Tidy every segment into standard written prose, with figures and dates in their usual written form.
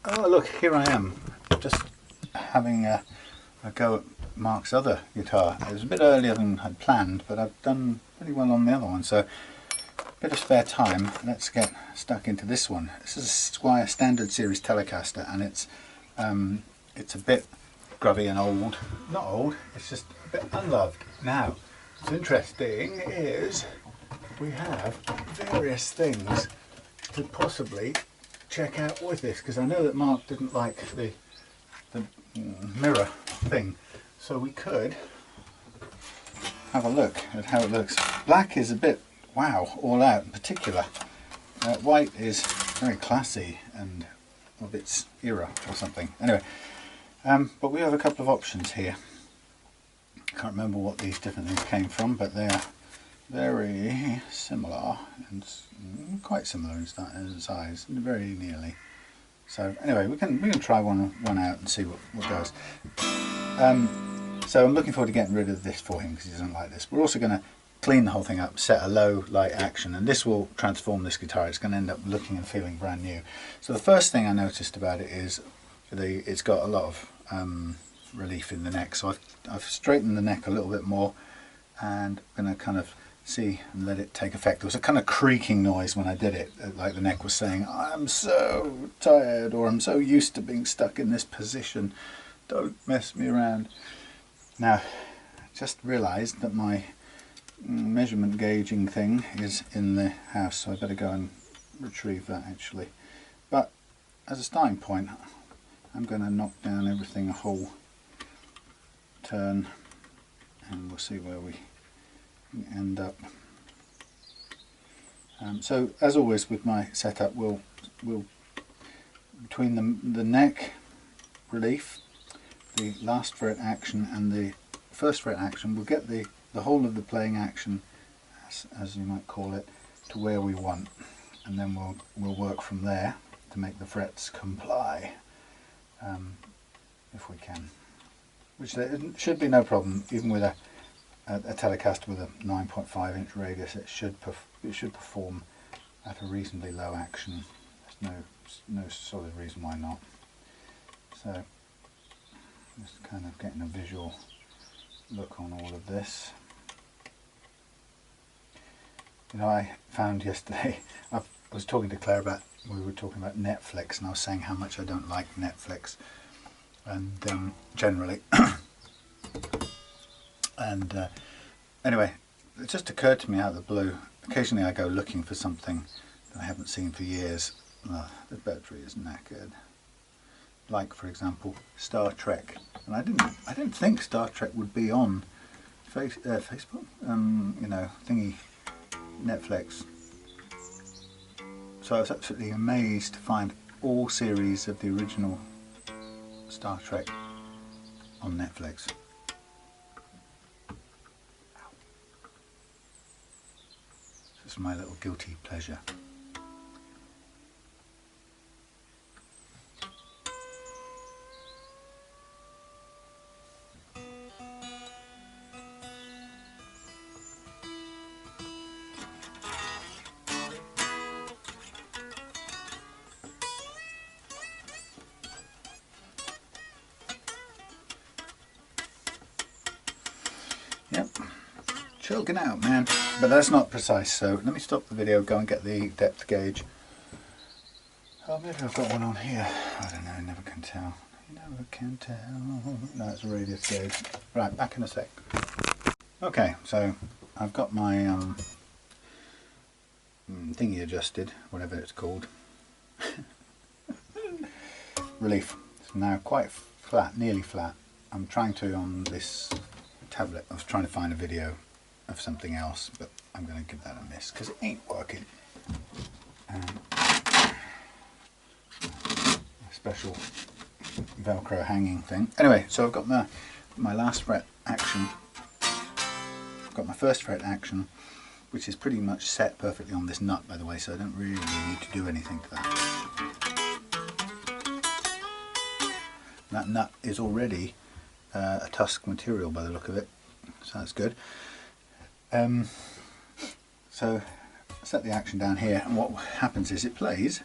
Oh look, here I am, just having a go at Mark's other guitar. It was a bit earlier than I'd planned, but I've done pretty well on the other one, so a bit of spare time. Let's get stuck into this one. This is a Squier Standard series Telecaster, and it's a bit grubby and old. Not old, it's just a bit unloved. Now, what's interesting is we have various things to possibly check out with this, because I know that Mark didn't like the mirror thing, so we could have a look at how it looks. Black is a bit wow, all out in particular. White is very classy and of its era or something. Anyway, but we have a couple of options here. I can't remember what these different things came from, but they're very similar and quite similar in size, very nearly. So anyway, we can try one out and see what goes. So I'm looking forward to getting rid of this for him because he doesn't like this. We're also going to clean the whole thing up, set a low light action, and this will transform this guitar. It's going to end up looking and feeling brand new. So the first thing I noticed about it is it's got a lot of relief in the neck. So I've straightened the neck a little bit more, and I'm going to kind of see and let it take effect. There was a kind of creaking noise when I did it, like the neck was saying, I'm so tired, or I'm so used to being stuck in this position, don't mess me around. Now, just realised that my measurement gauging thing is in the house, so I better go and retrieve that actually. But as a starting point, I'm going to knock down everything a whole turn, and we'll see where we end up. So as always with my setup, we'll between the neck relief, the last fret action and the first fret action, we'll get the whole of the playing action, as you might call it, to where we want, and then we'll work from there to make the frets comply, if we can, which there should be no problem. Even with a Telecaster with a 9.5 inch radius, it should perform at a reasonably low action. There's no solid reason why not. So just kind of getting a visual look on all of this. You know, I found yesterday, I was talking to Claire about, we were talking about Netflix, and I was saying how much I don't like Netflix, and generally. And anyway, it just occurred to me out of the blue, occasionally I go looking for something that I haven't seen for years. The battery is knackered. Like, for example, Star Trek. And I didn't think Star Trek would be on Facebook, you know, thingy, Netflix. So I was absolutely amazed to find all series of the original Star Trek on Netflix. This is my little guilty pleasure. Yep, choking out, man. But that's not precise, so let me stop the video, go and get the depth gauge. Oh, maybe I've got one on here. I don't know, never can tell. You never can tell. No, it's a radius gauge. Right, back in a sec. Okay, so I've got my thingy adjusted, whatever it's called. Relief. It's now quite flat, nearly flat. I'm trying to, on this tablet, I was trying to find a video of something else, but I'm going to give that a miss because it ain't working. A special Velcro hanging thing. Anyway, so I've got my last fret action. I've got my first fret action, which is pretty much set perfectly on this nut, by the way, so I don't really need to do anything to that. That nut is already a tusk material by the look of it, so that's good. So set the action down here, and what happens is it plays,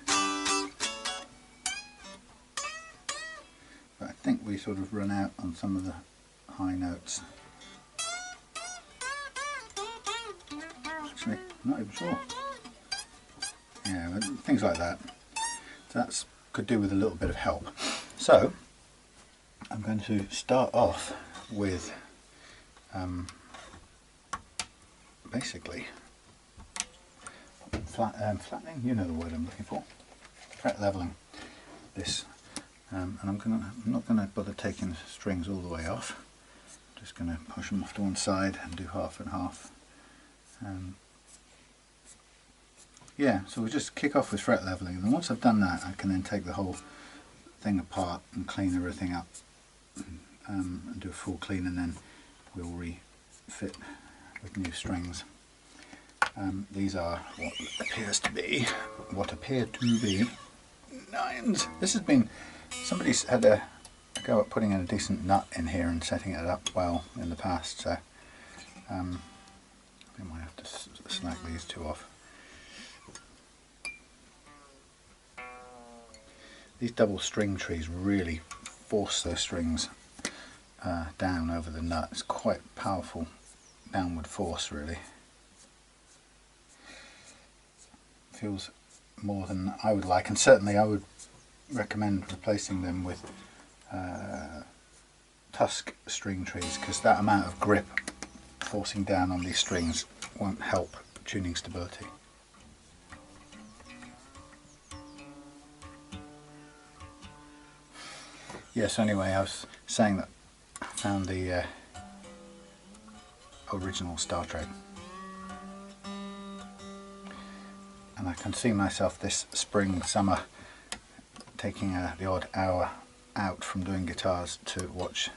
think we sort of run out on some of the high notes. Actually, I'm not even sure. Yeah, things like that. That's could do with a little bit of help. So I'm going to start off with basically flattening, you know the word I'm looking for, fret leveling this, and I'm not going to bother taking the strings all the way off. I'm just going to push them off to one side and do half and half. Yeah, so we'll just kick off with fret leveling, and once I've done that I can then take the whole thing apart and clean everything up, and do a full clean, and then we'll refit with new strings. These are what appear to be nines. This has been, somebody's had a go at putting in a decent nut in here and setting it up well in the past, so I might have to snag these two off. These double string trees really force those strings down over the nut. It's quite powerful downward force, really. Feels more than I would like, and certainly I would recommend replacing them with tusk string trees, because that amount of grip forcing down on these strings won't help tuning stability. Yes, anyway, I was saying that I found the original Star Trek, and I can see myself this spring, summer, taking the odd hour out from doing guitars to watch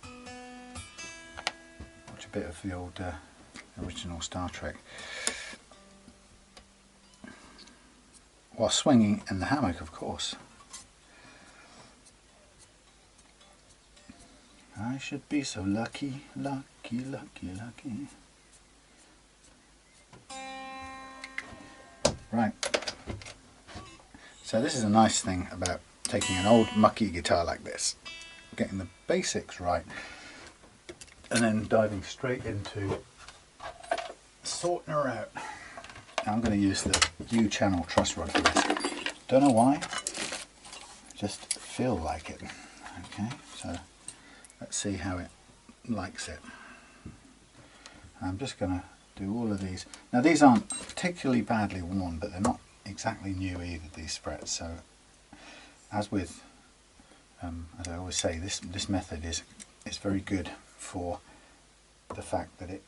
a bit of the old original Star Trek, while swinging in the hammock, of course. I should be so lucky, lucky, lucky, lucky. Right. So this is a nice thing about taking an old mucky guitar like this, getting the basics right, and then diving straight into sorting her out. Now I'm going to use the U-channel truss rod for this. Don't know why, just feel like it. Okay, so let's see how it likes it. I'm just going to do all of these. Now these aren't particularly badly worn, but they're not exactly new either, these frets. So as with, as I always say, this method is very good for the fact that it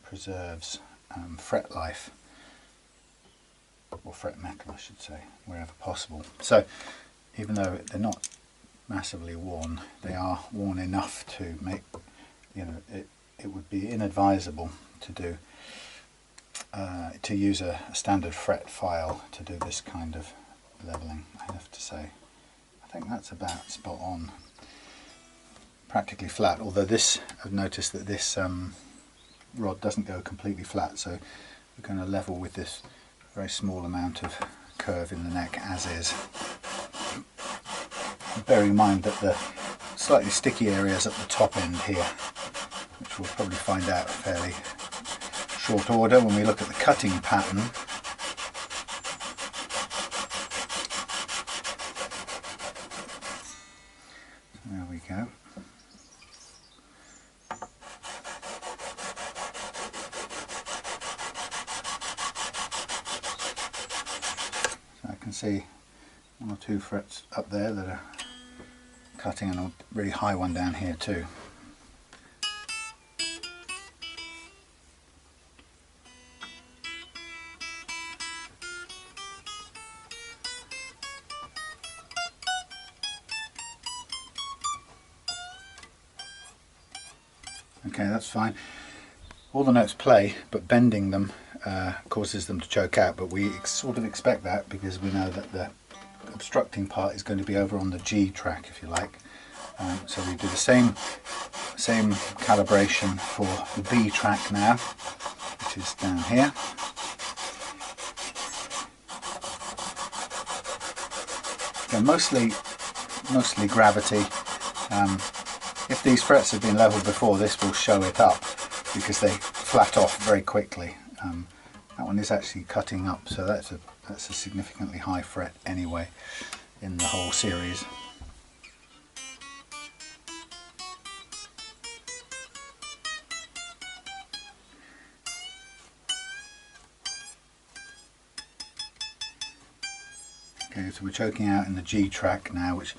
preserves fret life, or fret metal I should say, wherever possible. So even though they're not massively worn, they are worn enough to make, you know, it would be inadvisable to do to use a standard fret file to do this kind of leveling, I have to say. I think that's about spot on, practically flat, although this, I've noticed that this rod doesn't go completely flat, so we're going to level with this very small amount of curve in the neck as is. Bear in mind that the slightly sticky areas at the top end here, which we'll probably find out fairly short order when we look at the cutting pattern. There we go. So I can see one or two frets up there that are cutting, and a really high one down here too. Okay, that's fine. All the notes play, but bending them causes them to choke out, but we sort of expect that because we know that the obstructing part is going to be over on the G track, if you like. So we do the same calibration for the B track now, which is down here. Again, mostly gravity, If these frets have been leveled before, this will show it up because they flat off very quickly. That one is actually cutting up, so that's a significantly high fret anyway in the whole series. Okay, so we're choking out in the G track now, which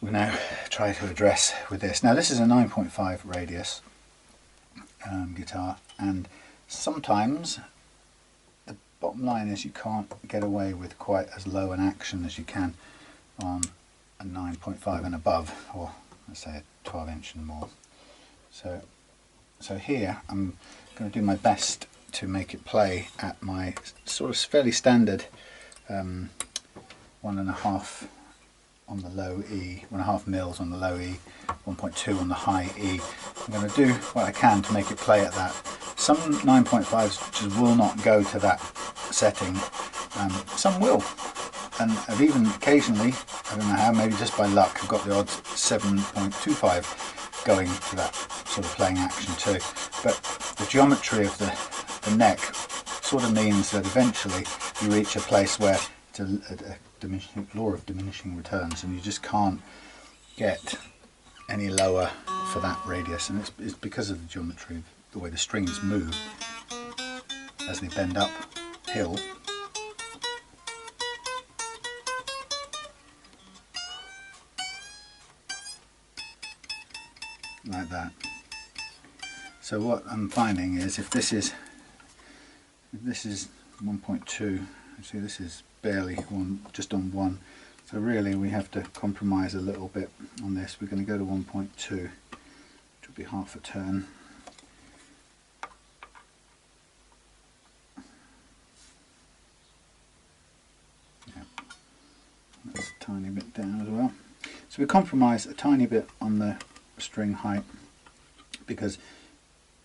we'll now try to address with this. Now this is a 9.5 radius guitar, and sometimes the bottom line is you can't get away with quite as low an action as you can on a 9.5 and above, or let's say a 12-inch and more. So here I'm going to do my best to make it play at my sort of fairly standard 1.5 on the low E, 1.5 mils on the low E, 1.2 on the high E. I'm going to do what I can to make it play at that. Some 9.5s just will not go to that setting, some will, and I've even occasionally, I don't know how, maybe just by luck, I've got the odd 7.25 going to that sort of playing action too. But the geometry of the neck sort of means that eventually you reach a place where it's a law of diminishing returns, and you just can't get any lower for that radius, and it's because of the geometry of the way the strings move as they bend uphill. Like that. So what I'm finding is if this is 1.2, see this is barely just on 1, so really we have to compromise a little bit on this. We're going to go to 1.2, which will be half a turn. Yeah, that's a tiny bit down as well. So we compromise a tiny bit on the string height because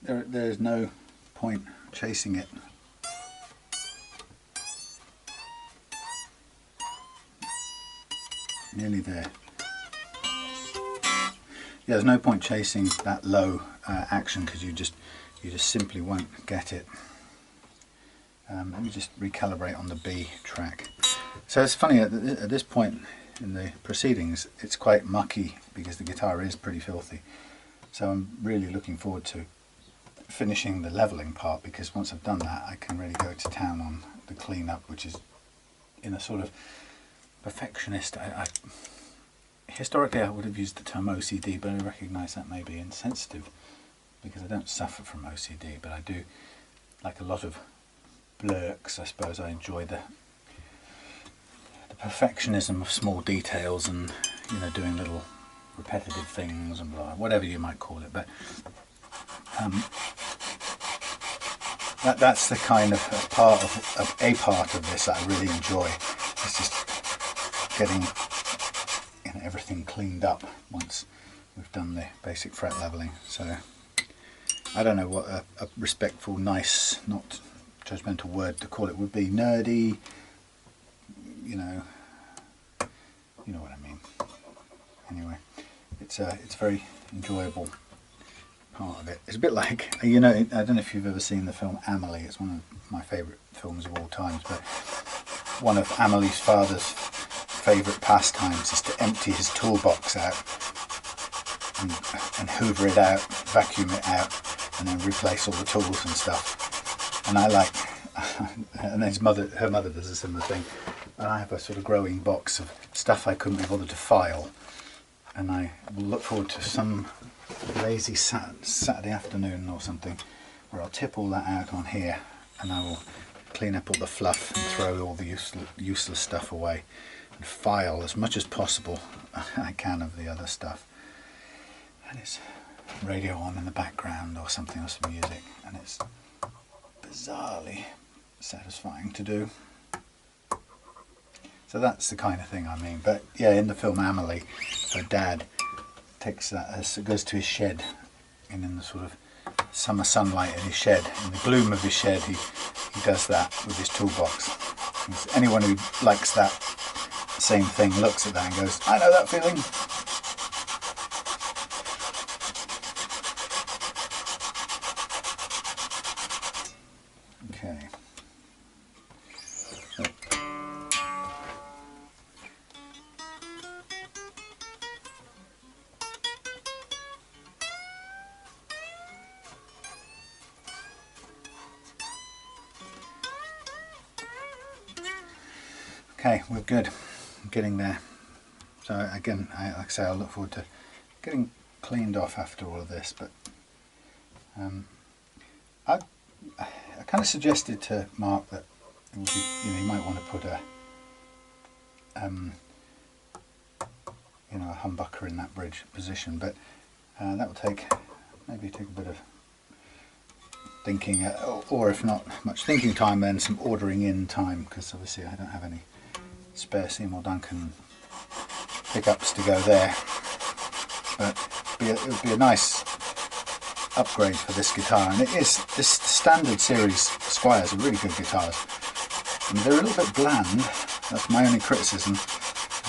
there's no point chasing it. Nearly there. Yeah, there's no point chasing that low action because you just simply won't get it. Let me just recalibrate on the B track. So it's funny, at this point in the proceedings it's quite mucky because the guitar is pretty filthy. So I'm really looking forward to finishing the leveling part, because once I've done that I can really go to town on the cleanup, which is in a sort of perfectionist. Historically I would have used the term OCD, but I recognise that may be insensitive because I don't suffer from OCD, but I do, like a lot of blurks, I suppose, I enjoy the perfectionism of small details and, you know, doing little repetitive things and blah, whatever you might call it. But that's the kind of a part of this that I really enjoy. It's just getting, you know, everything cleaned up once we've done the basic fret leveling. So I don't know what a respectful, nice, not judgmental word to call it would be. Nerdy, you know what I mean. Anyway, it's a very enjoyable part of it. It's a bit like, you know, I don't know if you've ever seen the film Amelie. It's one of my favourite films of all times, but one of Amelie's father's favourite pastimes is to empty his toolbox out and hoover it out, vacuum it out, and then replace all the tools and stuff. And I like, and her mother does a similar thing. And I have a sort of growing box of stuff I couldn't be bothered to file, and I will look forward to some lazy Saturday afternoon or something where I'll tip all that out on here, and I will clean up all the fluff and throw all the useless stuff away and file as much as possible I can of the other stuff. And it's radio on in the background or something, or some music, and it's bizarrely satisfying to do. So that's the kind of thing I mean. But yeah, in the film Amelie, her dad takes that, goes to his shed, and in the sort of summer sunlight in his shed, in the gloom of his shed, he does that with his toolbox. Anyone who likes that same thing looks at that and goes, I know that feeling. Okay, we're good. I'm getting there. So again, like I say, I'll look forward to getting cleaned off after all of this. But I kind of suggested to Mark that it would be, you might want to put a a humbucker in that bridge position, but that will maybe take a bit of thinking, or if not much thinking time, then some ordering in time, because obviously I don't have any spare Seymour Duncan pickups to go there. But it would be a nice upgrade for this guitar, and this standard series Squiers are really good guitars. And they're a little bit bland. That's my only criticism.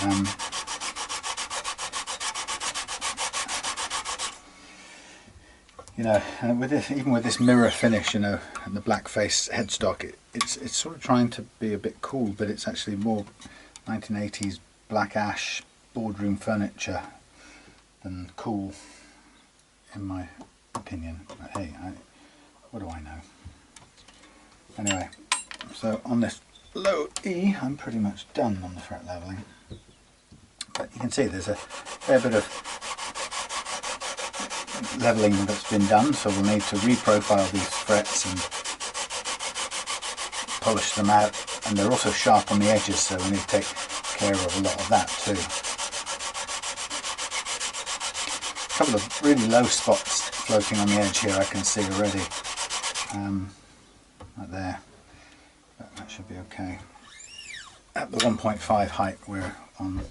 And even with this mirror finish, and the black face headstock, it's sort of trying to be a bit cool, but it's actually more 1980s black ash boardroom furniture than cool, in my opinion. But hey, what do I know? Anyway, so on this low E, I'm pretty much done on the fret leveling. But you can see there's a fair bit of leveling that's been done, so we'll need to reprofile these frets and polish them out, and they're also sharp on the edges, so we need to take care of a lot of that too. A couple of really low spots floating on the edge here I can see already, right there, but that should be okay. At the 1.5 height we're on.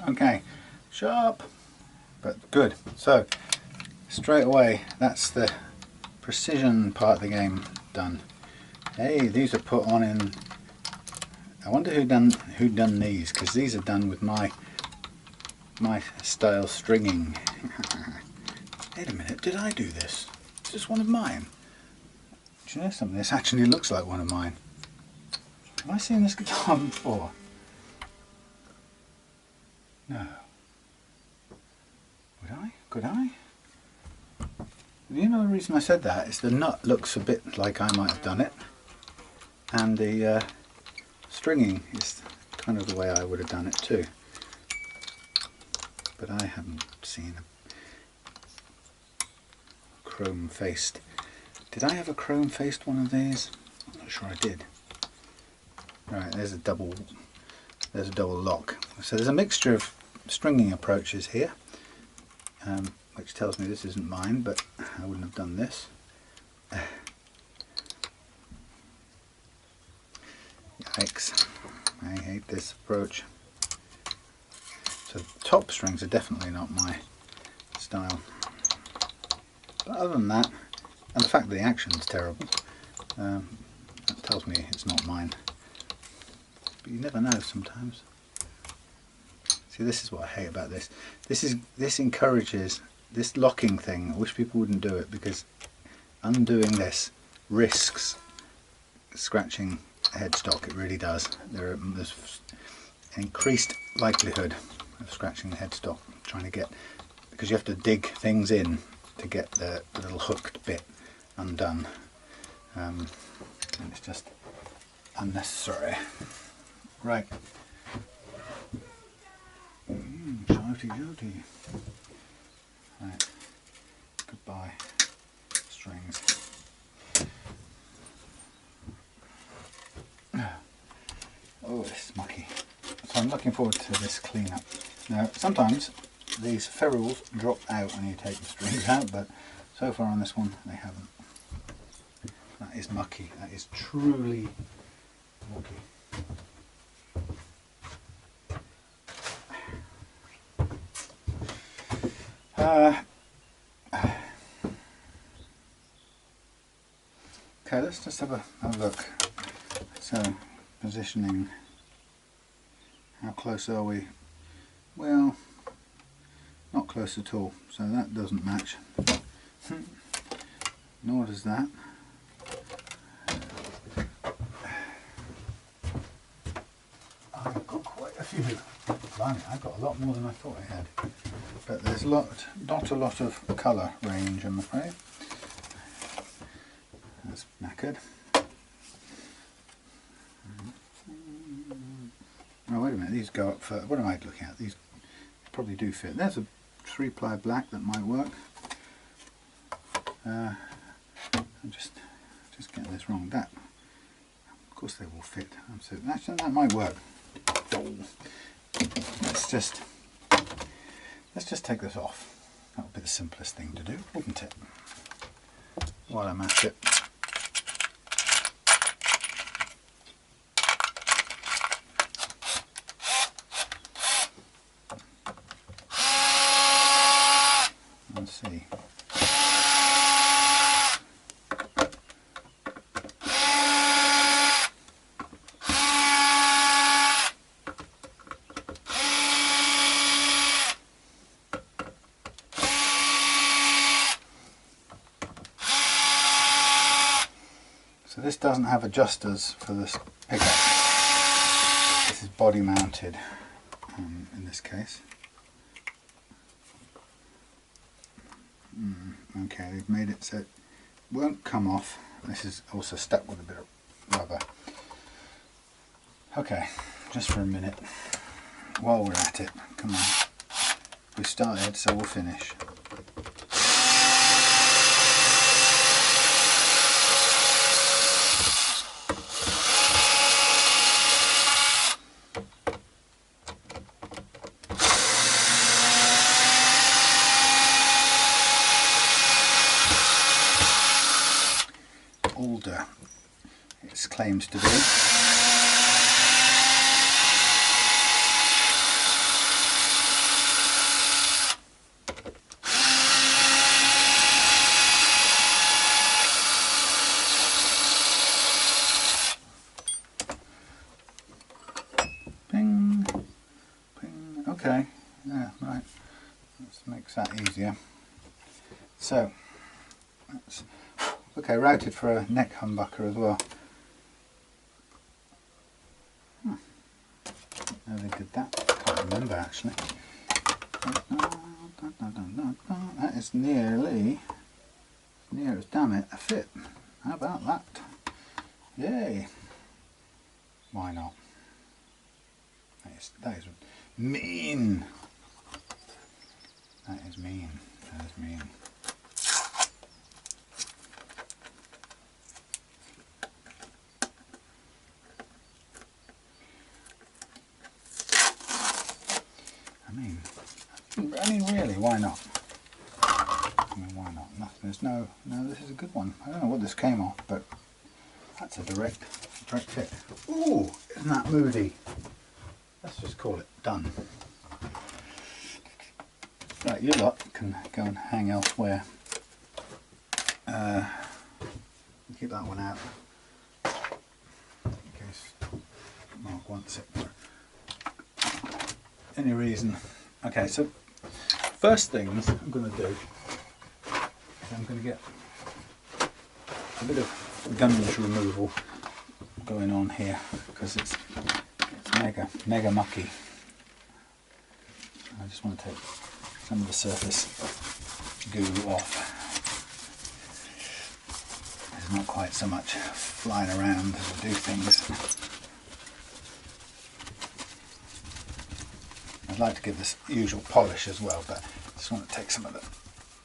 Okay, sharp, but good. So straight away, that's the precision part of the game done. Hey, these are put on in. I wonder who done these, because these are done with my style stringing. Wait a minute, did I do this? Is this one of mine? Do you know something? This actually looks like one of mine. Have I seen this guitar before? No. Would I? Could I? You know the reason I said that is the nut looks a bit like I might have done it, and the stringing is kind of the way I would have done it too. But I haven't seen a chrome faced. Did I have a chrome faced one of these? I'm not sure I did. Right, there's a double lock. So there's a mixture of stringing approaches here, which tells me this isn't mine, but I wouldn't have done this. Yikes, I hate this approach. So the top strings are definitely not my style. But other than that, and the fact that the action's terrible, that tells me it's not mine. But you never know sometimes. See, this is what I hate about this. This encourages this locking thing. I wish people wouldn't do it, because undoing this risks scratching a headstock. It really does. There's an increased likelihood of scratching the headstock trying to get, because you have to dig things in to get the little hooked bit undone, and it's just unnecessary. Right. Shouty shouty. Right. Goodbye, strings. Oh, this is mucky. So I'm looking forward to this cleanup. Now, sometimes these ferrules drop out when you take the strings out, but so far on this one they haven't. That is mucky. That is truly mucky. Okay, let's just have a look. So, positioning, how close are we? Well, not close at all, so that doesn't match. Nor does that. I've got quite a few. Blimey, I've got a lot more than I thought I had. But there's not a lot of colour range, I'm afraid. That's knackered. Oh, wait a minute, these go up for, what am I looking at? These probably do fit. There's a 3-ply black that might work. I'm just getting this wrong. That, of course they will fit. So actually that might work. Let's just take this off. That would be the simplest thing to do, wouldn't it? While I'm at it. Let's see. So this doesn't have adjusters for this pickup. This is body mounted in this case. Okay, they've made it so it won't come off. This is also stuck with a bit of rubber. Okay, just for a minute, while we're at it, come on. We started, so we'll finish. Older, it claims to be. Ping, ping. Okay, yeah, right. This makes that easier. So, that's okay, routed for a neck humbucker as well. How they did that? I can't remember actually. That is nearly, near as damn it, a fit. How about that? Yay! Why not? That is mean. That is mean. That is mean. I mean, really, why not? I mean, why not? There's no, this is a good one. I don't know what this came off, but that's a direct fit. Ooh, isn't that moody? Let's just call it done. Right, you lot can go and hang elsewhere. Keep that one out in case Mark wants it for any reason. Okay, so first things I'm going to do is I'm going to get a bit of gunge removal going on here because it's mega mucky. I just want to take some of the surface goo off. There's not quite so much flying around as I do things. I'd like to give this usual polish as well, but I just want to take some of the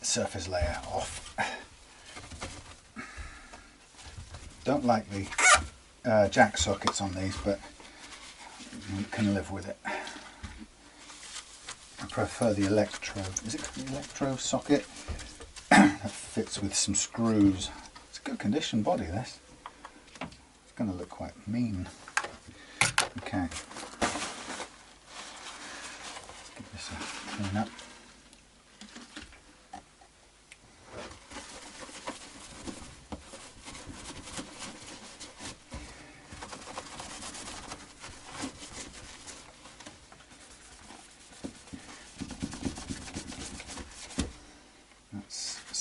surface layer off. Don't like the jack sockets on these, but you can live with it. I prefer the electro, is it the electro socket? That fits with some screws. It's a good condition body, this. It's going to look quite mean. Okay. Give this a clean up.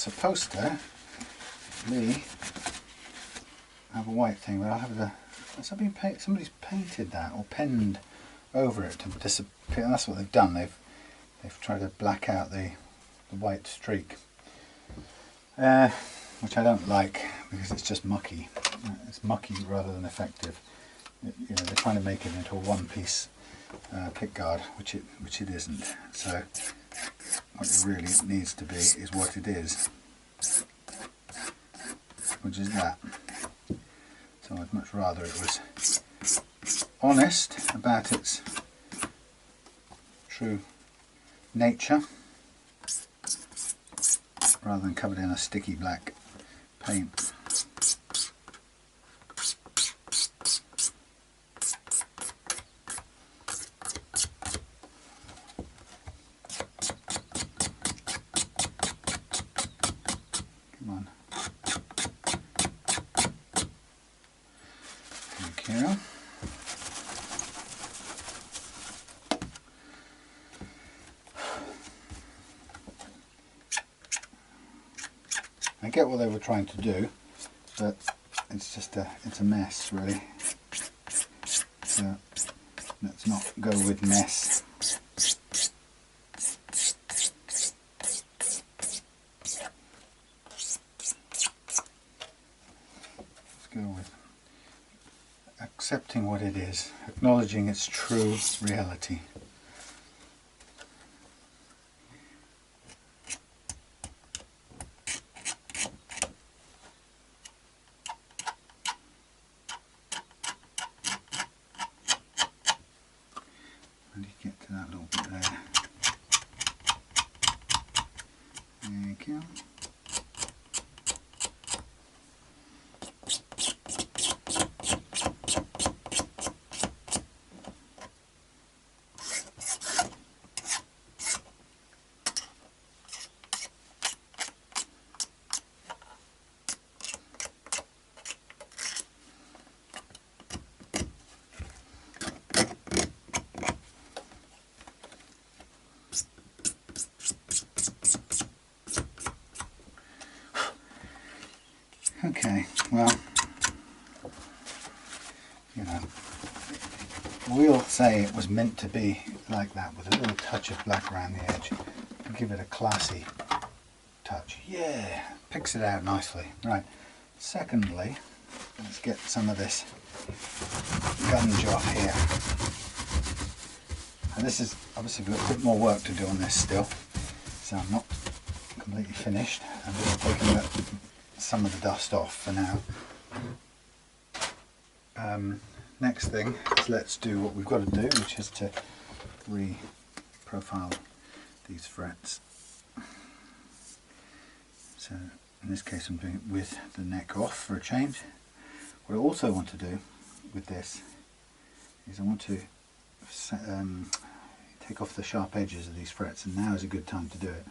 supposed to be have a white thing, but I'll have the somebody's painted that or penned over it to disappear. That's what they've done. They've tried to black out the white streak, which I don't like because it's just mucky. It's mucky rather than effective. You know, they're trying to make it into a one-piece pickguard, which it isn't. So what it really needs to be is what it is, which is that. So I'd much rather it was honest about its true nature rather than covered in a sticky black paint. Come on. Thank you. I get what they were trying to do, but it's just it's a mess really. So let's not go with mess. Let's go with accepting what it is, acknowledging its true reality. How do you get to that little bit there? Thank you. Okay, well, you know, we'll say it was meant to be like that with a little touch of black around the edge to give it a classy touch. Yeah, picks it out nicely. Right, secondly, let's get some of this gunge off here. And this is obviously got a bit more work to do on this still, so I'm not completely finished. I'm just taking some of the dust off for now. Next thing is let's do what we've got to do, which is to re-profile these frets. So in this case I'm doing it with the neck off for a change. What I also want to do with this is I want to take off the sharp edges of these frets, and now is a good time to do it.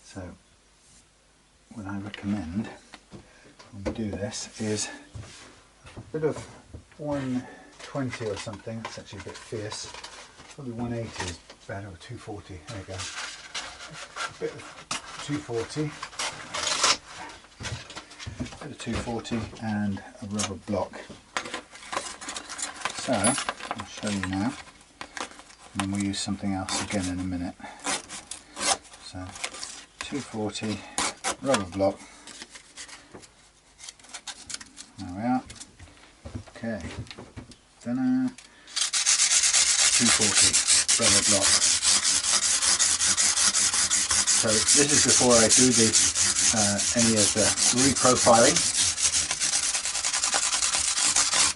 So what I recommend when we do this is a bit of 120 or something. It's actually a bit fierce. Probably 180 is better, or 240. There you go. A bit of 240. A bit of 240 and a rubber block. So I'll show you now, and then we'll use something else again in a minute. So 240 rubber block. There we are. Okay. Then 240 rubber block. So this is before I do any of the reprofiling.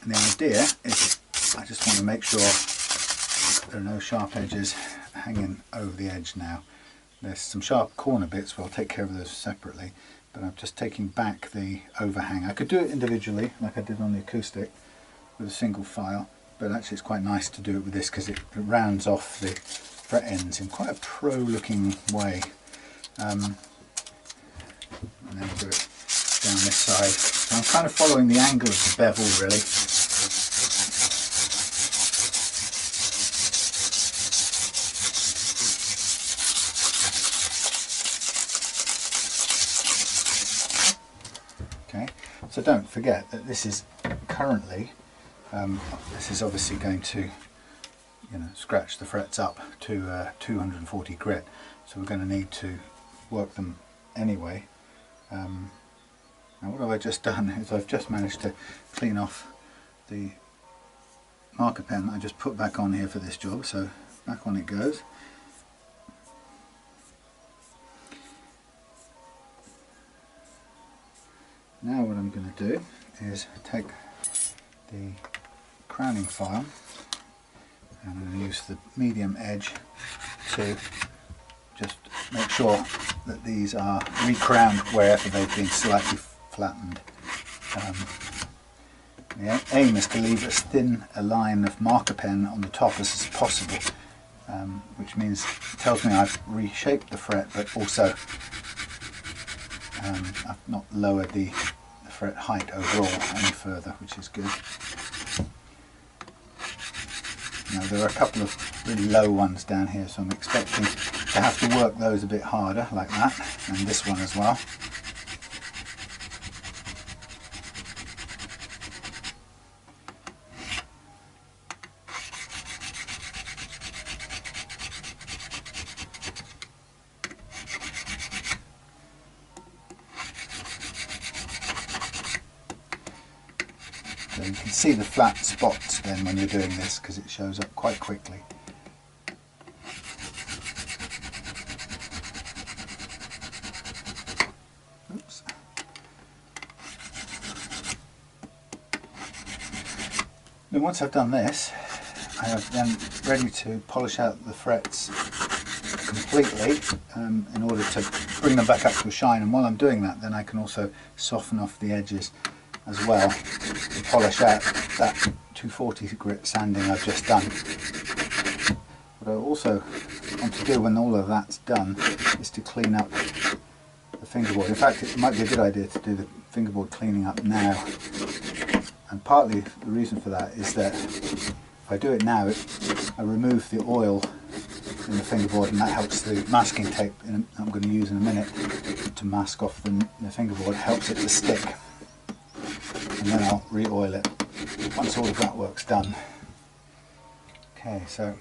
And the idea is I just want to make sure there are no sharp edges hanging over the edge now. There's some sharp corner bits, but I'll take care of those separately. But I'm just taking back the overhang. I could do it individually, like I did on the acoustic, with a single file, but actually it's quite nice to do it with this because it rounds off the fret ends in quite a pro-looking way. And then do it down this side. So I'm kind of following the angle of the bevel really. Okay, so don't forget that this is currently, this is obviously going to, scratch the frets up to 240 grit, so we're going to need to work them anyway. Now what have I just done is I've just managed to clean off the marker pen that I just put back on here for this job, so back on it goes. Now what I'm going to do is take the crowning file, and I'm going to use the medium edge to just make sure that these are re-crowned wherever they've been slightly flattened. The aim is to leave as thin a line of marker pen on the top as possible, which means it tells me I've reshaped the fret, but also I've not lowered the fret height overall any further, which is good. Now there are a couple of really low ones down here, so I'm expecting to have to work those a bit harder, like that, and this one as well. So you can see the flat spots then when you're doing this, because it shows up quite quickly. Oops. Then once I've done this, I am then ready to polish out the frets completely in order to bring them back up to a shine, and while I'm doing that then I can also soften off the edges as well to polish out that 240 grit sanding I've just done. What I also want to do when all of that's done is to clean up the fingerboard. In fact, it might be a good idea to do the fingerboard cleaning up now, and partly the reason for that is that if I do it now, I remove the oil in the fingerboard, and that helps the masking tape I'm going to use in a minute to mask off the fingerboard, helps it to stick. And then I'll re-oil it once all of that work's done. Okay, so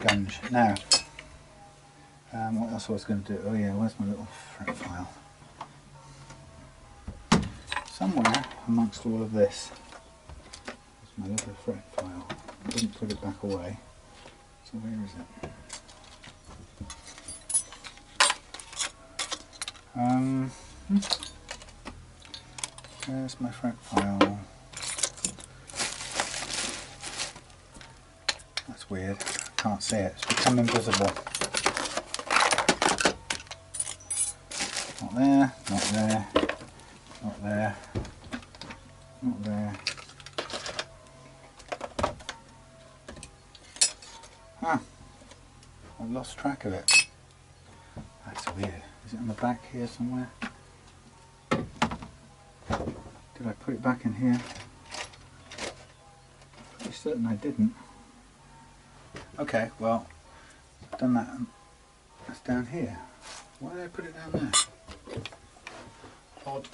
gunge. Now, what else was I going to do? Oh yeah, where's my little fret file? Somewhere amongst all of this is my little fret file. I didn't put it back away. So where is it? Where's my fret file? That's weird. Can't see it. It's become invisible. Not there, not there, not there, not there. Huh. I've lost track of it. That's weird. Is it on the back here somewhere? Did I put it back in here? Pretty certain I didn't. Okay, well, I've done that. That's down here. Why did I put it down there? Odd.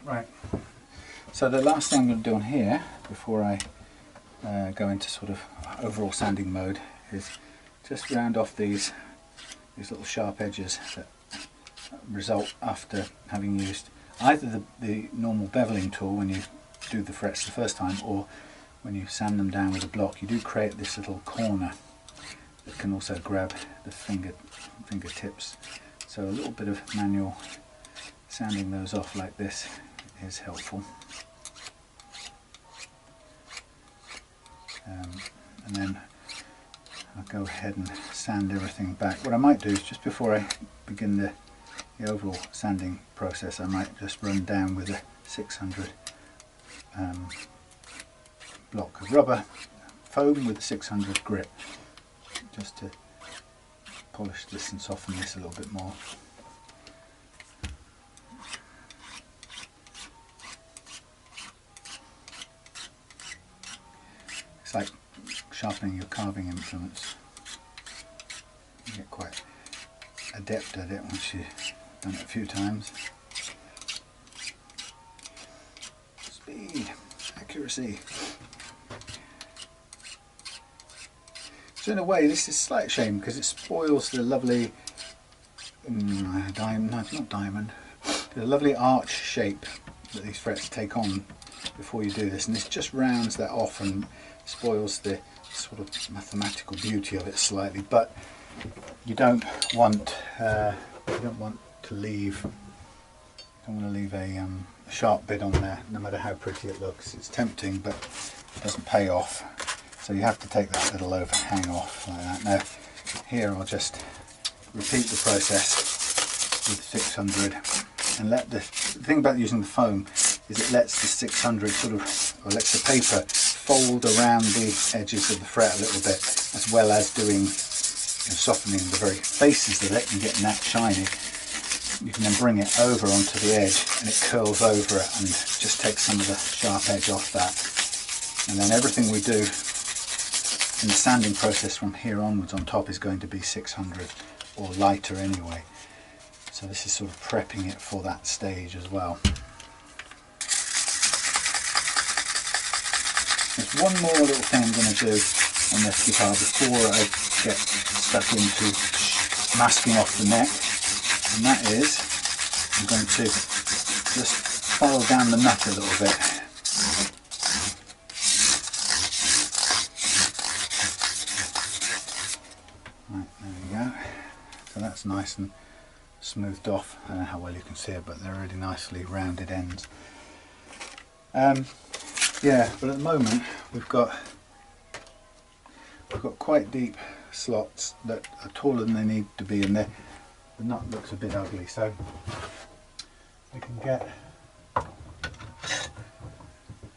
Right. So the last thing I'm going to do on here, before I go into sort of overall sanding mode, is just round off these little sharp edges that result after having used either the normal beveling tool when you do the frets the first time, or when you sand them down with a block. You do create this little corner that can also grab the fingertips. So a little bit of manual sanding those off like this is helpful. And then I'll go ahead and sand everything back. What I might do is, just before I begin the overall sanding process, I might just run down with a 600 block of rubber foam with a 600 grit, just to polish this and soften this a little bit more. It's like sharpening your carving implements. You get quite adept at it once you Done it a few times. Speed, accuracy. So in a way this is a slight shame because it spoils the lovely diamond, no, it's not diamond, the lovely arch shape that these frets take on before you do this, and this just rounds that off and spoils the sort of mathematical beauty of it slightly. But you don't want to leave a sharp bit on there, no matter how pretty it looks. It's tempting, but it doesn't pay off. So you have to take that little overhang off like that. Now here I'll just repeat the process with 600, and let the thing about using the foam is it lets the 600 sort of, or lets the paper fold around the edges of the fret a little bit, as well as doing, softening the very faces of it and getting that shiny. You can then bring it over onto the edge and it curls over it and just takes some of the sharp edge off that. And then everything we do in the sanding process from here onwards on top is going to be 600 or lighter anyway. So this is sort of prepping it for that stage as well. There's one more little thing I'm going to do on this guitar before I get stuck into masking off the neck, and that is I'm going to just file down the nut a little bit. Right, there we go. So that's nice and smoothed off. I don't know how well you can see it, but they're really nicely rounded ends. Yeah, but at the moment we've got quite deep slots that are taller than they need to be, and the nut looks a bit ugly, so we can get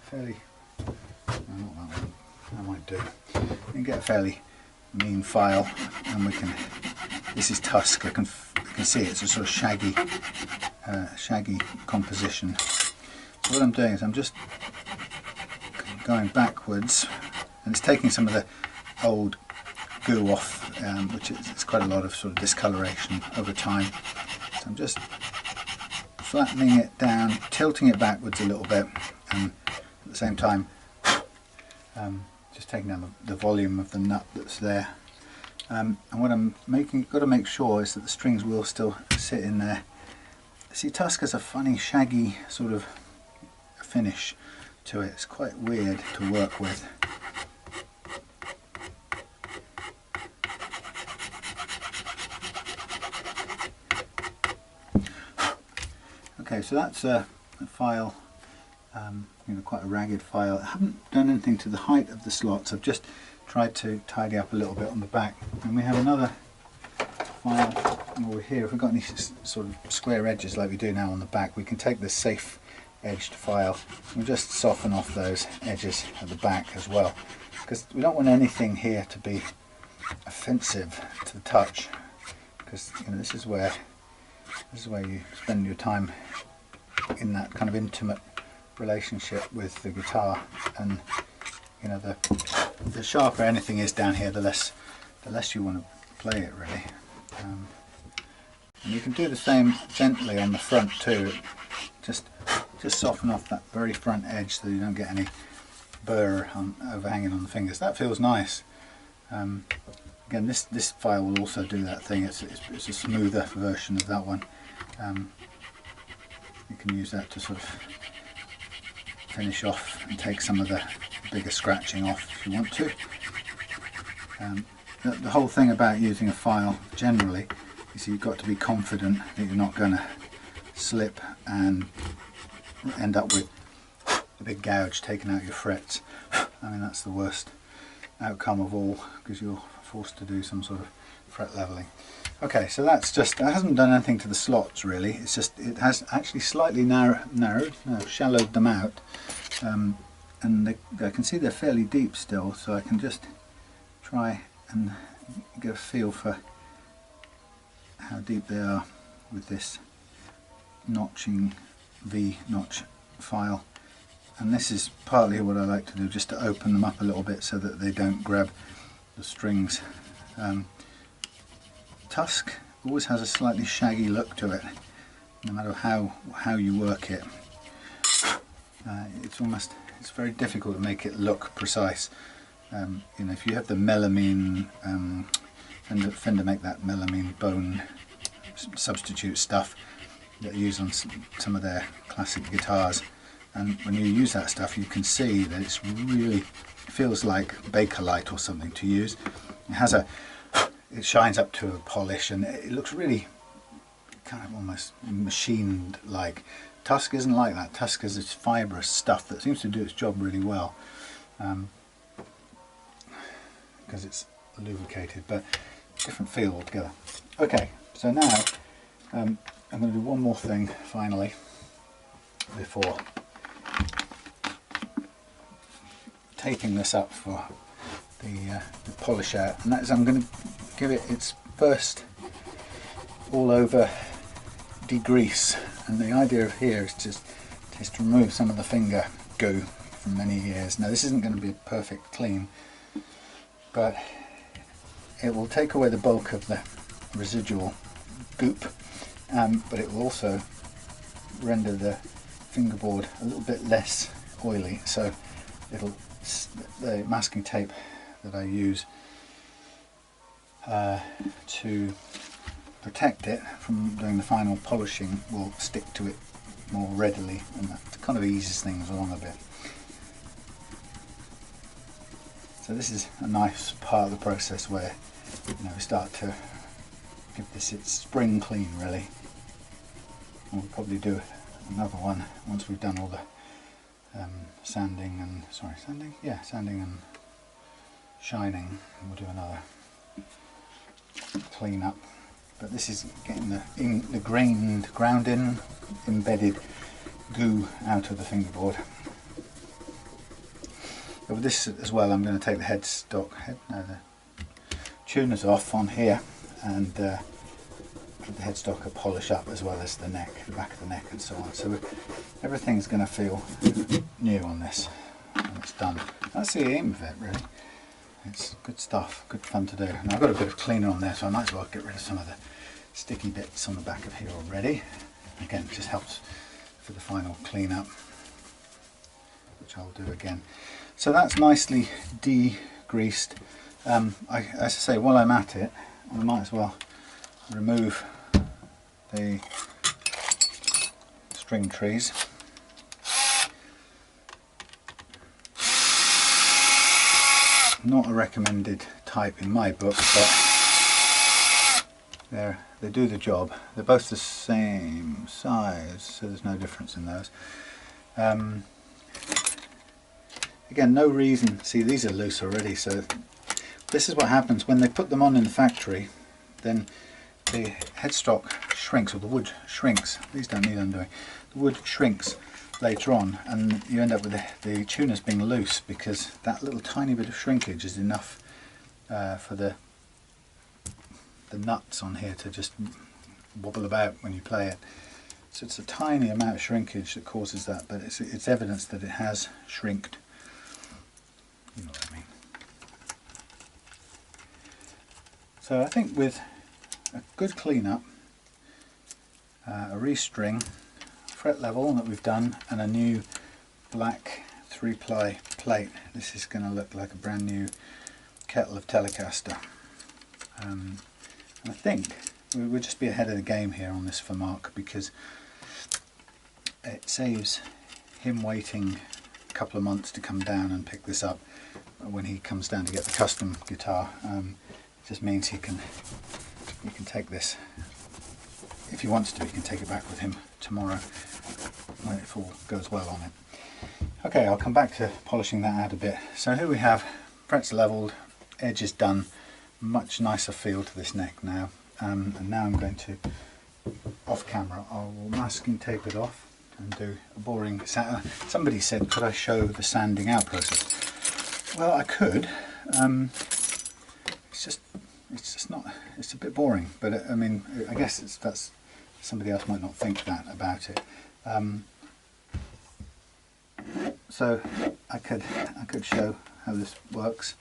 fairly, no, not that one, that might do. We can get a fairly mean file, and we can, this is tusk, I can see it's a sort of shaggy composition. So what I'm doing is I'm just going backwards, and it's taking some of the old goo off, which is quite a lot of sort of discoloration over time. So I'm just flattening it down, tilting it backwards a little bit, and at the same time just taking down the volume of the nut that's there. And what I'm got to make sure is that the strings will still sit in there. See, tusk has a funny shaggy sort of finish to it. It's quite weird to work with. Okay, so that's a file, quite a ragged file. I haven't done anything to the height of the slots. I've just tried to tidy up a little bit on the back. And we have another file over here. If we've got any sort of square edges like we do now on the back, we can take this safe edged file and just soften off those edges at the back as well, because we don't want anything here to be offensive to the touch, because this is where you spend your time in that kind of intimate relationship with the guitar, and the sharper anything is down here, the less you want to play it really. And you can do the same gently on the front too. Just soften off that very front edge so you don't get any burr overhanging on the fingers. That feels nice. Again, this file will also do that thing. It's a smoother version of that one. You can use that to sort of finish off and take some of the bigger scratching off if you want to. The whole thing about using a file generally is you've got to be confident that you're not going to slip and end up with a big gouge taking out your frets. I mean, that's the worst outcome of all, because you're forced to do some sort of fret leveling. Okay, so that hasn't done anything to the slots really. It's just, it has actually slightly shallowed them out, and I can see they're fairly deep still, so I can just try and get a feel for how deep they are with this notching V-notch file. And this is partly what I like to do, just to open them up a little bit so that they don't grab the strings. Tusk always has a slightly shaggy look to it. no matter how you work it, it's very difficult to make it look precise. You know, if you have the melamine, Fender make that melamine bone substitute stuff that they use on some of their classic guitars, and when you use that stuff you can see that it's really, it feels like Bakelite or something to use. It shines up to a polish and it looks really kind of almost machined like. Tusk isn't like that. Tusk is this fibrous stuff that seems to do its job really well because it's lubricated, but different feel altogether. Okay, so now I'm going to do one more thing finally before taping this up for the polish out, and that is I'm going to give it its first all over degrease. And the idea of here is just to remove some of the finger goo from many years. Now this isn't going to be a perfect clean, but it will take away the bulk of the residual goop, but it will also render the fingerboard a little bit less oily. So the masking tape that I use to protect it from doing the final polishing will stick to it more readily, and that kind of eases things along a bit. So this is a nice part of the process where, you know, we start to give this its spring clean really. And we'll probably do another one once we've done all the sanding and shining. We'll do another clean up. But this is getting the ground in embedded goo out of the fingerboard. But with this as well, I'm going to take the the tuners off on here and put the headstock a polish up, as well as the neck, the back of the neck and so on. So everything's going to feel new on this when it's done. That's the aim of it really. It's good stuff, good fun to do. And I've got a bit of cleaner on there, so I might as well get rid of some of the sticky bits on the back of here already. Again, it just helps for the final clean up, which I'll do again. So that's nicely degreased. As I say, while I'm at it, I might as well remove the string trees. Not a recommended type in my book, but they do the job. They're both the same size, so there's no difference in those. Again, no reason. See, these are loose already, so this is what happens when they put them on in the factory. Then the headstock shrinks, or the wood shrinks. These don't need undoing. The wood shrinks later on, and you end up with the tuners being loose, because that little tiny bit of shrinkage is enough for the nuts on here to just wobble about when you play it. So it's a tiny amount of shrinkage that causes that, but it's evidence that it has shrinked. You know what I mean. So I think with a good clean-up, a restring, fret level that we've done, and a new black 3-ply plate, this is going to look like a brand new kettle of Telecaster. And I think we'll just be ahead of the game here on this for Mark, because it saves him waiting a couple of months to come down and pick this up when he comes down to get the custom guitar. It just means he can take this, if he wants to, he can take it back with him tomorrow when it all goes well on it. Okay, I'll come back to polishing that out a bit. So here we have frets leveled, edges done, much nicer feel to this neck now. And now I'm going to, off camera, I will masking tape it off and do a boring sand. Somebody said, could I show the sanding out process? Well, I could. It's just not, it's a bit boring, but I mean, I guess that's somebody else might not think that about it. So I could show how this works.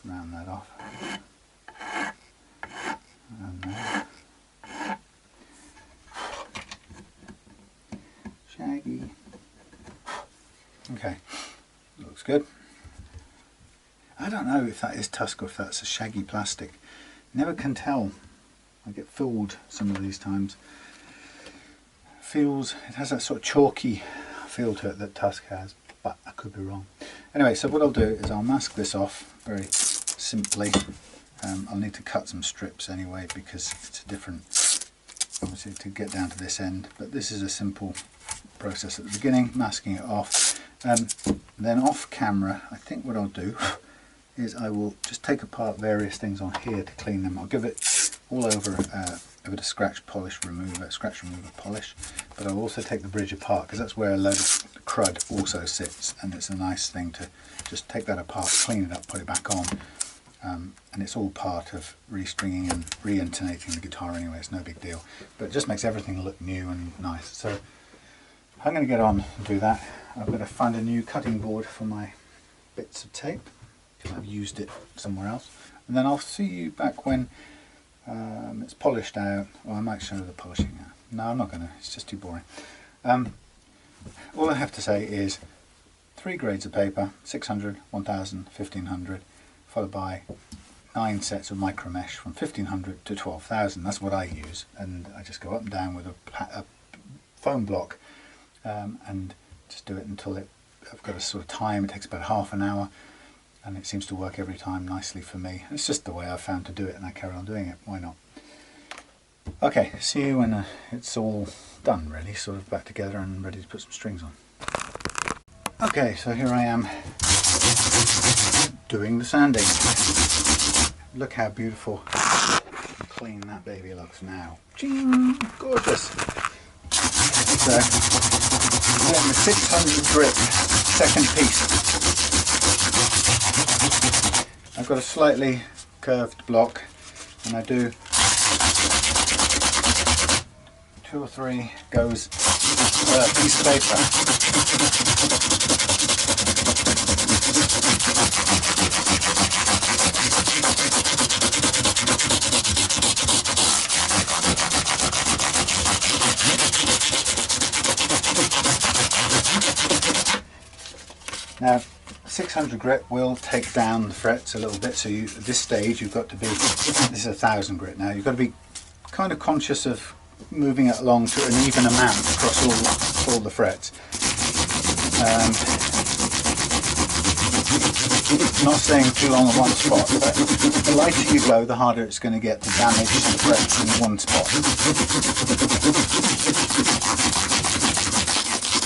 Round that off, and Okay, looks good. I don't know if that is tusk or if that's a shaggy plastic. Never can tell. I get fooled some of these times. It has that sort of chalky feel to it that tusk has, but I could be wrong. Anyway, so what I'll do is I'll mask this off very simply. I'll need to cut some strips anyway because it's a different, obviously, to get down to this end, but this is a simple process at the beginning, masking it off. Then off camera, I think what I'll do is I will just take apart various things on here to clean them. I'll give it all over a bit of scratch remover polish, but I'll also take the bridge apart because that's where a load of crud also sits, and it's a nice thing to just take that apart, clean it up, put it back on, and it's all part of restringing and re-intonating the guitar anyway. It's no big deal, but it just makes everything look new and nice. So I'm going to get on and do that. I've got to find a new cutting board for my bits of tape because I've used it somewhere else, and then I'll see you back when it's polished out. Well, I might show the polishing now. No, I'm not going to, it's just too boring. All I have to say is 3 grades of paper, 600, 1000, 1500, followed by 9 sets of micro mesh from 1500 to 12,000. That's what I use, and I just go up and down with a foam block and just do it until I've got a sort of time. It takes about half an hour, and it seems to work every time nicely for me. It's just the way I've found to do it, and I carry on doing it. Why not? Okay, see you when it's all done, really, sort of back together and ready to put some strings on. Okay, so here I am doing the sanding. Look how beautiful, clean that baby looks now. Ching! Gorgeous! So, getting the 600 grit second piece. I've got a slightly curved block, and I do 2 or 3 goes per piece of paper. Now, 600 grit will take down the frets a little bit, so at this stage you've got to be, this is 1000 grit now, you've got to be kind of conscious of moving it along to an even amount across all the frets. Not staying too long in one spot, but the lighter you go, the harder it's going to get to damage the frets in one spot.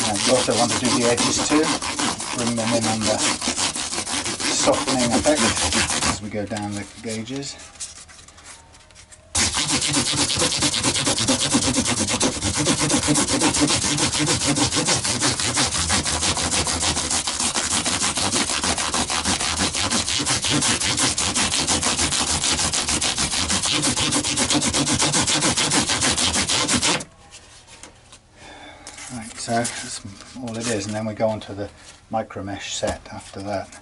And you also want to do the edges too, bring them in under softening effect as we go down the gauges. Right, so that's all it is, and then we go on to the micro mesh set after that.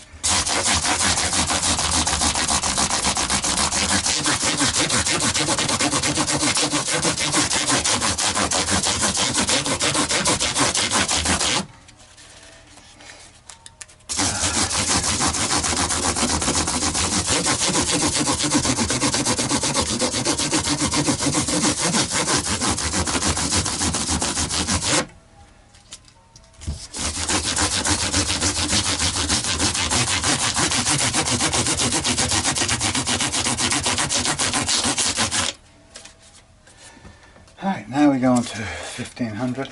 Right, now we go on to 1500.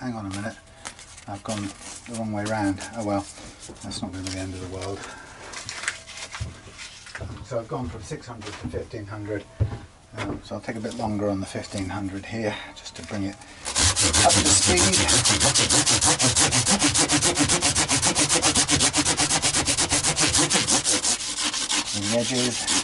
Hang on a minute, I've gone the wrong way round. Oh well, that's not going to be the end of the world. So I've gone from 600 to 1500. So I'll take a bit longer on the 1500 here, just to bring it up to speed. And the edges.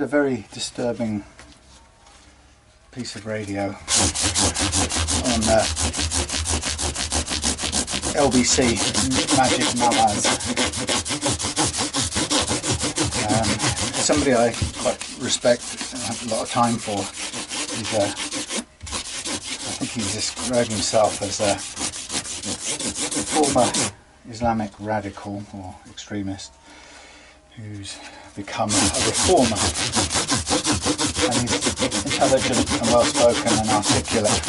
heard a very disturbing piece of radio on LBC, Majid Nawaz. Somebody I quite respect and have a lot of time for. I think he described himself as a former Islamic radical or extremist who's become a reformer, and he's intelligent and well spoken and articulate.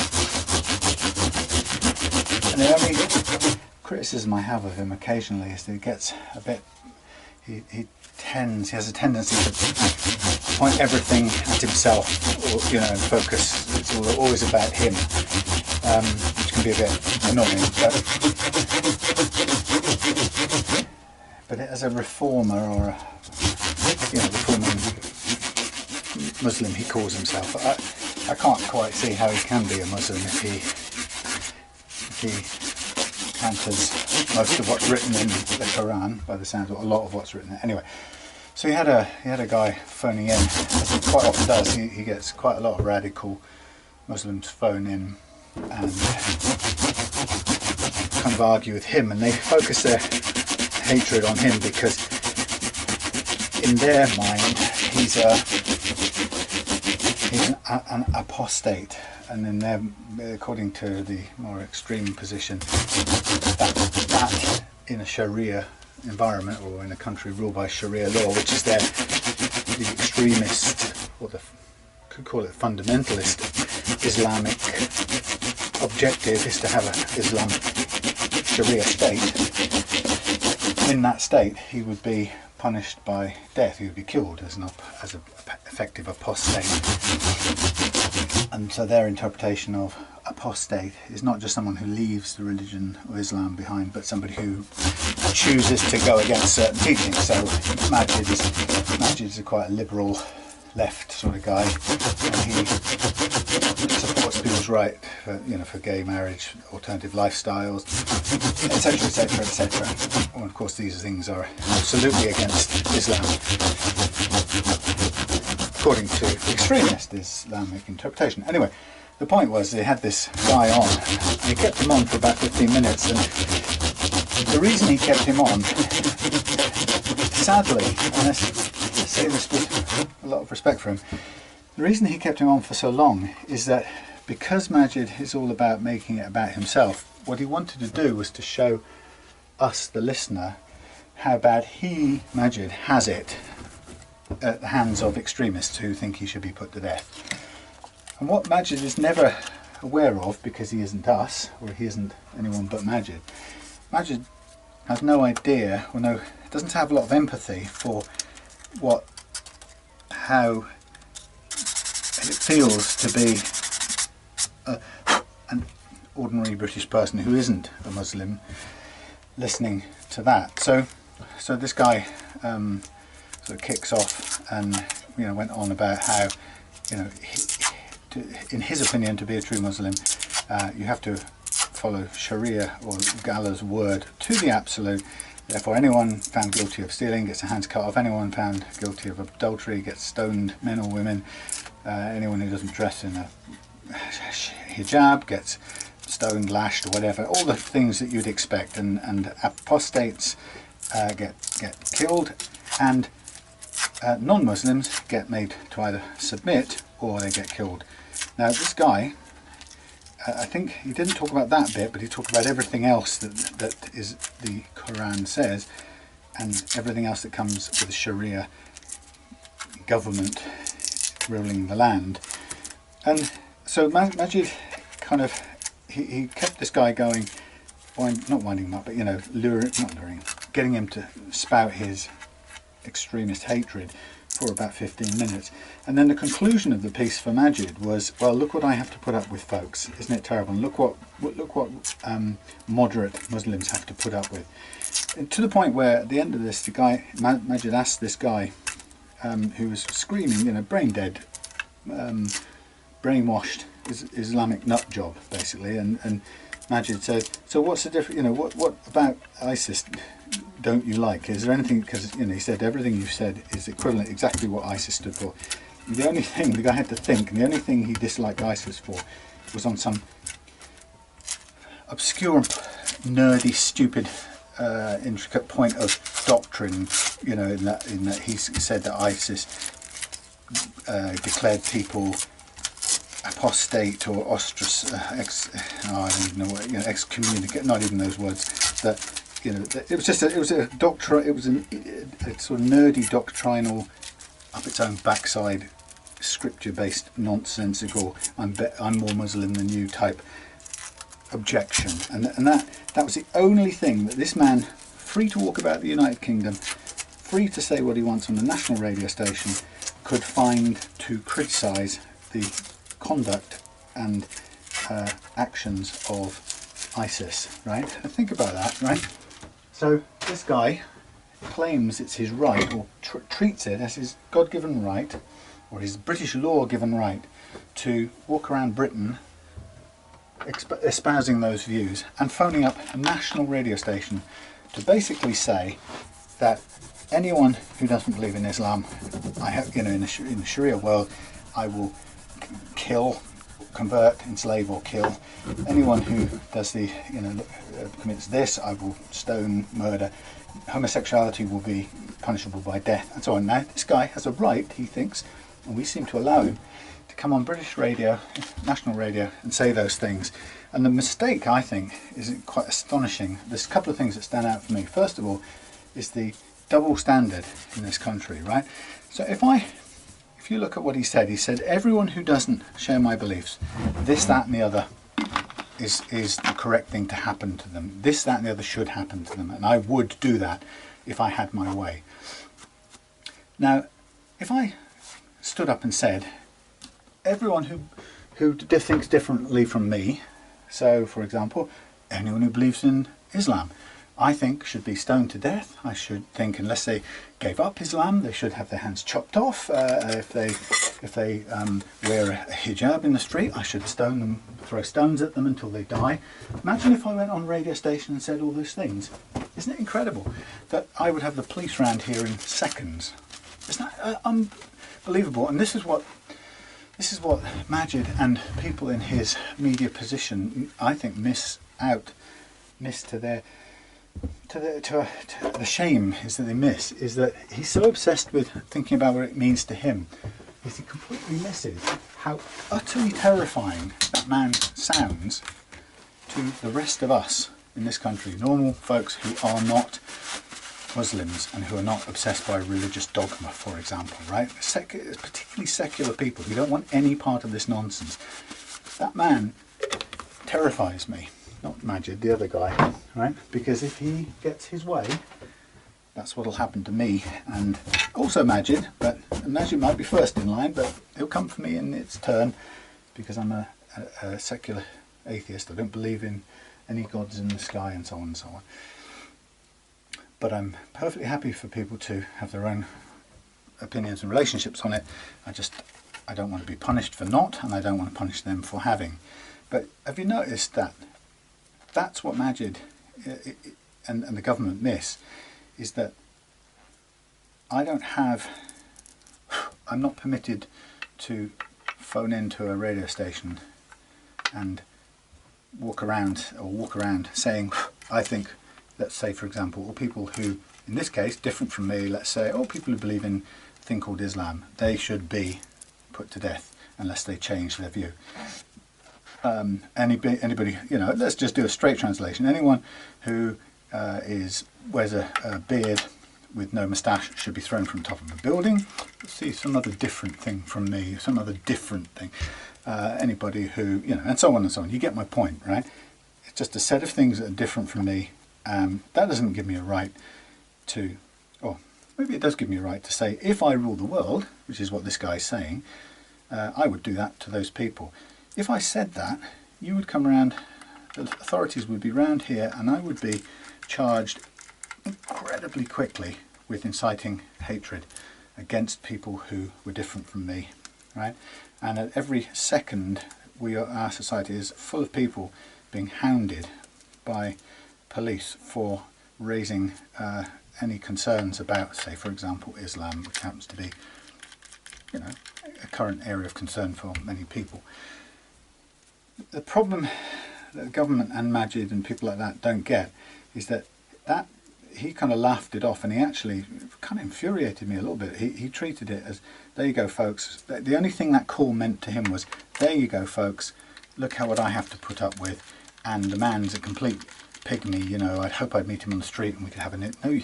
And the only criticism I have of him occasionally is that he gets a bit, he has a tendency to point everything at himself, or, and focus. It's always about him, which can be a bit annoying. But as a reformer, or a reforming Muslim, he calls himself. I can't quite see how he can be a Muslim if he counters most of what's written in the Quran, by the sounds of a lot of what's written there. Anyway, so he had a guy phoning in, as he quite often does. He gets quite a lot of radical Muslims phone in and kind of argue with him, and they focus their hatred on him because in their mind he's an apostate, and in their, according to the more extreme position, that in a Sharia environment, or in a country ruled by Sharia law, which is the extremist, or could call it fundamentalist Islamic objective, is to have an Islamic Sharia state. In that state, he would be punished by death. He would be killed as an effective apostate. And so their interpretation of apostate is not just someone who leaves the religion of Islam behind, but somebody who chooses to go against certain teachings. So Majid is a quite a liberal left sort of guy, and he supports people's right for gay marriage, alternative lifestyles, etc, etc, etc. Well, of course these things are absolutely against Islam according to extremist Islamic interpretation. Anyway, the point was they had this guy on, and he kept him on for about 15 minutes, and the reason he kept him on, sadly, and I say this with a lot of respect for him, the reason he kept him on for so long is that because Majid is all about making it about himself, what he wanted to do was to show us, the listener, how bad he, Majid, has it at the hands of extremists who think he should be put to death. And what Majid is never aware of, because he isn't us, or he isn't anyone but Majid, Majid has no idea, or doesn't have a lot of empathy for how it feels to be an ordinary British person who isn't a Muslim listening to that. So this guy sort of kicks off and went on about how in his opinion, to be a true Muslim, you have to follow Sharia, or Allah's word, to the absolute. Therefore, anyone found guilty of stealing gets their hands cut off. Anyone found guilty of adultery gets stoned, men or women. Anyone who doesn't dress in a hijab gets stoned, lashed, or whatever. All the things that you'd expect. And apostates get killed, and non-Muslims get made to either submit or they get killed. Now, this guy, I think he didn't talk about that bit, but he talked about everything else that is the Quran says, and everything else that comes with the Sharia government ruling the land. And so Majid kind of, he kept this guy going, not winding him up, but getting him to spout his extremist hatred for about 15 minutes. And then the conclusion of the piece for Majid was, well, look what I have to put up with, folks. Isn't it terrible? And look what moderate Muslims have to put up with. And to the point where at the end of this, the guy, Majid asked this guy who was screaming, brain dead, brainwashed Islamic nut job, basically, and Majid said, so what's the difference, what about ISIS don't you like? Is there anything, because he said everything you've said is equivalent, exactly what ISIS stood for. The only thing the guy had to think, and the only thing he disliked ISIS for, was on some obscure, nerdy, stupid, intricate point of doctrine. In that he said that ISIS declared people apostate or I don't even know what, excommunicate. Not even those words. That it was just a doctrine. It was a sort of nerdy doctrinal, up its own backside, scripture-based, nonsensical, I'm more Muslim than you type objection, and that was the only thing that this man, free to walk about the United Kingdom, free to say what he wants on the national radio station, could find to criticise the conduct and actions of ISIS. Right? Think about that. Right? So this guy claims it's his right, or treats it as his God-given right, or his British law-given right, to walk around Britain espousing those views and phoning up a national radio station to basically say that anyone who doesn't believe in Islam, in the Sharia world, I will kill, convert, enslave or kill. Anyone who does commits this, I will stone, murder. Homosexuality will be punishable by death, and so on. Now this guy has a right, he thinks, and we seem to allow him to come on British radio, national radio, and say those things. And the mistake, I think, is quite astonishing. There's a couple of things that stand out for me. First of all, is the double standard in this country, right? So if you look at what he said everyone who doesn't share my beliefs, this, that, and the other is the correct thing to happen to them. This, that, and the other should happen to them, and I would do that if I had my way. Now, if I stood up and said, everyone who thinks differently from me, so for example, anyone who believes in Islam, I think should be stoned to death. I should think, unless they gave up Islam, they should have their hands chopped off. If they wear a hijab in the street, I should stone them, throw stones at them until they die. Imagine if I went on a radio station and said all those things. Isn't it incredible that I would have the police round here in seconds? Isn't that unbelievable? And this is what Majid and people in his media position, I think, the shame is that they miss, is that he's so obsessed with thinking about what it means to him, is he completely misses how utterly terrifying that man sounds to the rest of us in this country, normal folks who are not Muslims and who are not obsessed by religious dogma, for example, right? Particularly secular people who don't want any part of this nonsense. That man terrifies me. Not Majid, the other guy, right? Because if he gets his way, that's what'll happen to me, and also Majid. But Majid might be first in line, but it'll come for me in its turn, because I'm a secular atheist. I don't believe in any gods in the sky, and so on and so on. But I'm perfectly happy for people to have their own opinions and relationships on it. I don't want to be punished for not, and I don't want to punish them for having. But have you noticed that that's what Majid and the government miss, is that I'm not permitted to phone into a radio station and walk around saying, I think, let's say, for example, or people who, in this case, different from me, let's say, people who believe in a thing called Islam, they should be put to death unless they change their view. Anybody, let's just do a straight translation. Anyone who wears a beard with no moustache should be thrown from the top of a building. Let's see, some other different thing from me, some other different thing. Anybody who, and so on and so on. You get my point, right? It's just a set of things that are different from me. That doesn't give me a right to, or maybe it does give me a right to say, if I rule the world, which is what this guy is saying, I would do that to those people. If I said that, you would come around, the authorities would be round here, and I would be charged incredibly quickly with inciting hatred against people who were different from me, right? And at every second, our society is full of people being hounded by police for raising any concerns about, say, for example, Islam, which happens to be, you know, a current area of concern for many people. The problem that the government and Majid and people like that don't get is that he kind of laughed it off, and he actually kind of infuriated me a little bit. He treated it as, there you go folks. The only thing that call meant to him was, there you go folks, look what I have to put up with, and the man's a complete pygmy, you know, I'd hope I'd meet him on the street and we could have an... No,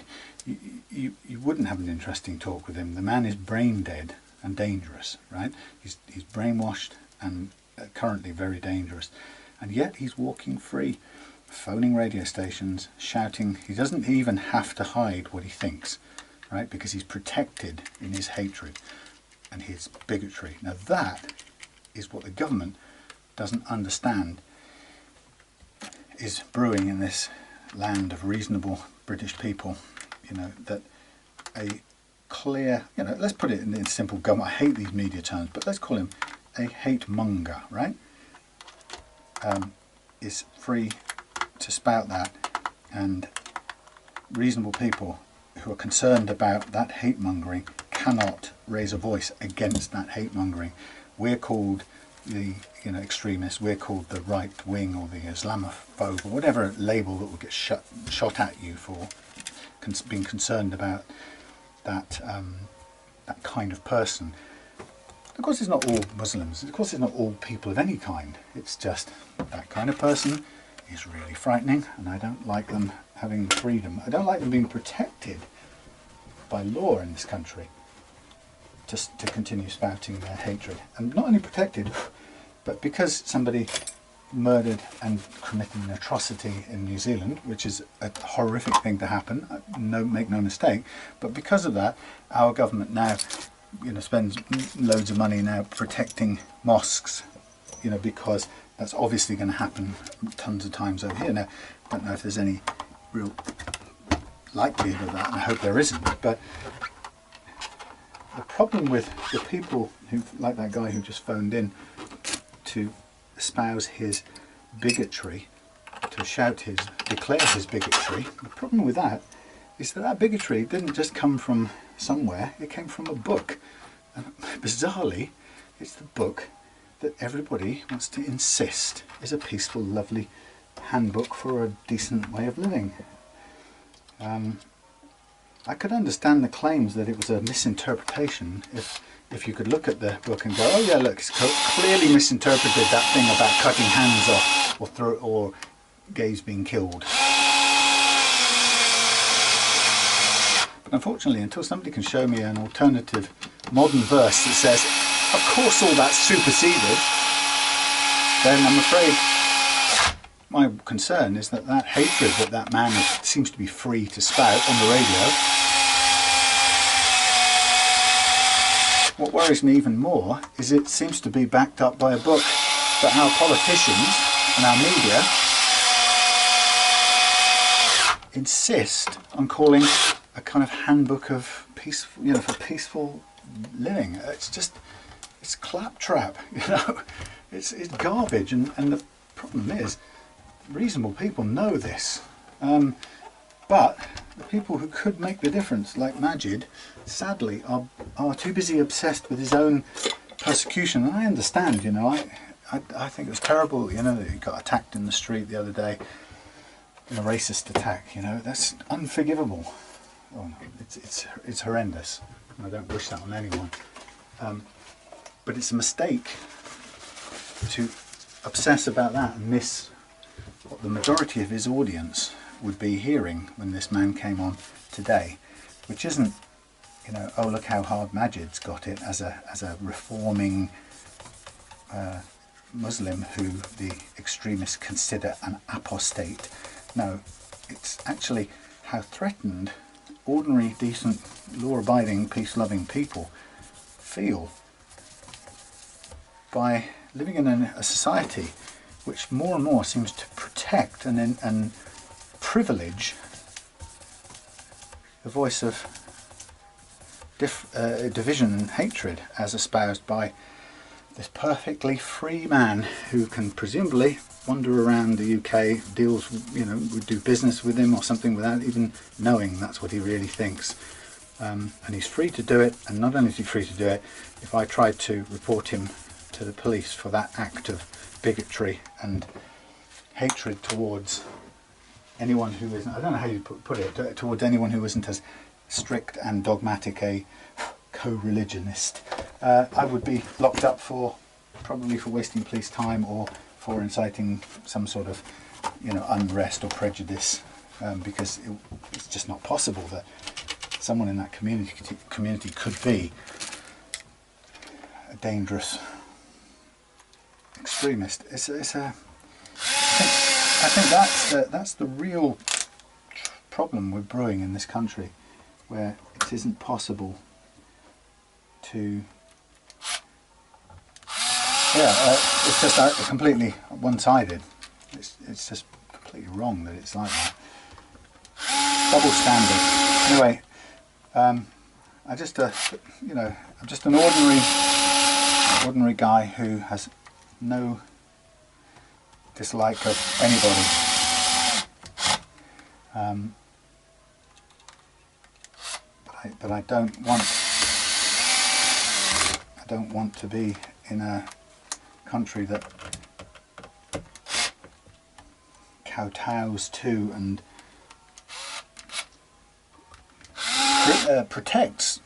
you wouldn't have an interesting talk with him. The man is brain dead and dangerous, right? He's brainwashed and currently very dangerous, and yet he's walking free, phoning radio stations, shouting. He doesn't even have to hide what he thinks, right? Because he's protected in his hatred and his bigotry. Now that is what the government doesn't understand is brewing in this land of reasonable British people. You know, that a clear, you know, let's put it in simple government. I hate these media terms, but let's call him a hate monger, right? Is free to spout that, and reasonable people who are concerned about that hate mongering cannot raise a voice against that hate mongering. We're called the, you know, extremists, we're called the right wing or the Islamophobe or whatever label that will get shot at you for being concerned about that that kind of person. Of course it's not all Muslims, of course it's not all people of any kind, it's just that kind of person is really frightening, and I don't like them having freedom. I don't like them being protected by law in this country just to continue spouting their hatred. And not only protected, but because somebody murdered and committed an atrocity in New Zealand, which is a horrific thing to happen, make no mistake, but because of that, our government now, you know, spends loads of money now protecting mosques, you know, because that's obviously going to happen tons of times over here. Now, I don't know if there's any real likelihood of that, and I hope there isn't, but the problem with the people who, like that guy who just phoned in to espouse his bigotry, to declare his bigotry, the problem with that is that bigotry didn't just come from somewhere, it came from a book. And bizarrely, it's the book that everybody wants to insist is a peaceful, lovely handbook for a decent way of living. I could understand the claims that it was a misinterpretation if you could look at the book and go, oh yeah, look, it's clearly misinterpreted that thing about cutting hands off or gays being killed. But unfortunately, until somebody can show me an alternative modern verse that says, of course all that's superseded, then I'm afraid my concern is that that hatred that that man seems to be free to spout on the radio. What worries me even more is it seems to be backed up by a book that our politicians and our media insist on calling a kind of handbook of peaceful, you know, for peaceful living. It's just, it's claptrap, you know, it's garbage, and the problem is reasonable people know this, but the people who could make the difference, like Majid, sadly are too busy obsessed with his own persecution. And I understand, you know, I think it was terrible, you know, that he got attacked in the street the other day, in a racist attack, you know, that's unforgivable. Oh no, it's horrendous. I don't wish that on anyone. But it's a mistake to obsess about that and miss what the majority of his audience would be hearing when this man came on today, which isn't, you know, oh look how hard Majid's got it as a reforming Muslim who the extremists consider an apostate. No, it's actually how threatened ordinary, decent, law-abiding, peace-loving people feel by living in a society which more and more seems to protect and privilege the voice of division and hatred as espoused by this perfectly free man who can presumably wander around the UK, deals, you know, would do business with him or something without even knowing that's what he really thinks. And he's free to do it, and not only is he free to do it, if I tried to report him to the police for that act of bigotry and hatred towards anyone who isn't, I don't know how you put it, towards anyone who isn't as strict and dogmatic a co-religionist, I would be locked up probably for wasting police time or for inciting some sort of, you know, unrest or prejudice, because it's just not possible that someone in that community could be a dangerous extremist. I think that's the real problem we're brewing in this country, where it isn't possible to, it's just completely one-sided. It's just completely wrong that it's like that. Double standard. Anyway, I'm just an ordinary guy who has no dislike of anybody. But I don't want to be in a country that kowtows to and protects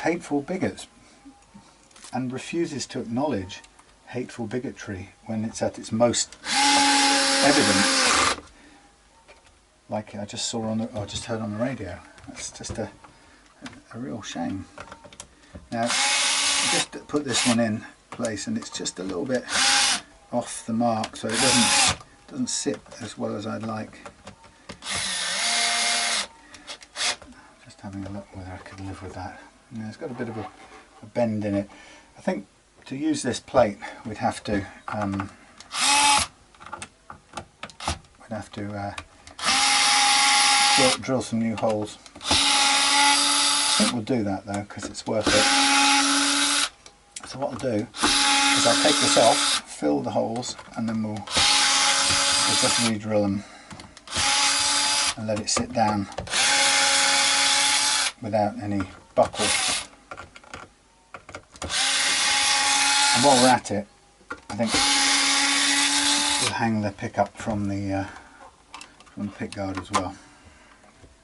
hateful bigots and refuses to acknowledge hateful bigotry when it's at its most evident, like I just saw or just heard on the radio. That's just a real shame. Now, just put this one in place, and it's just a little bit off the mark, so it doesn't sit as well as I'd like. Just having a look whether I could live with that. Yeah, it's got a bit of a bend in it. I think to use this plate we'd have to drill some new holes. I think we'll do that though, because it's worth it. So what I'll do is I'll take this off, fill the holes, and then we'll just re-drill them and let it sit down without any buckle. And while we're at it, I think we'll hang the pickup from the pickguard as well.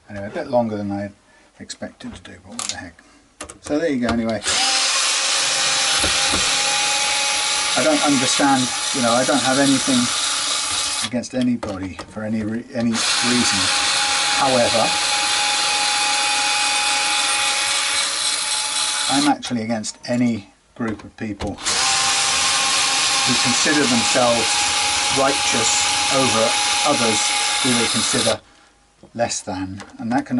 Anyway, a bit longer than I expected to do, but what the heck. So there you go. Anyway, I don't understand, you know, I don't have anything against anybody for any reason. However, I'm actually against any group of people who consider themselves righteous over others who they consider less than, and that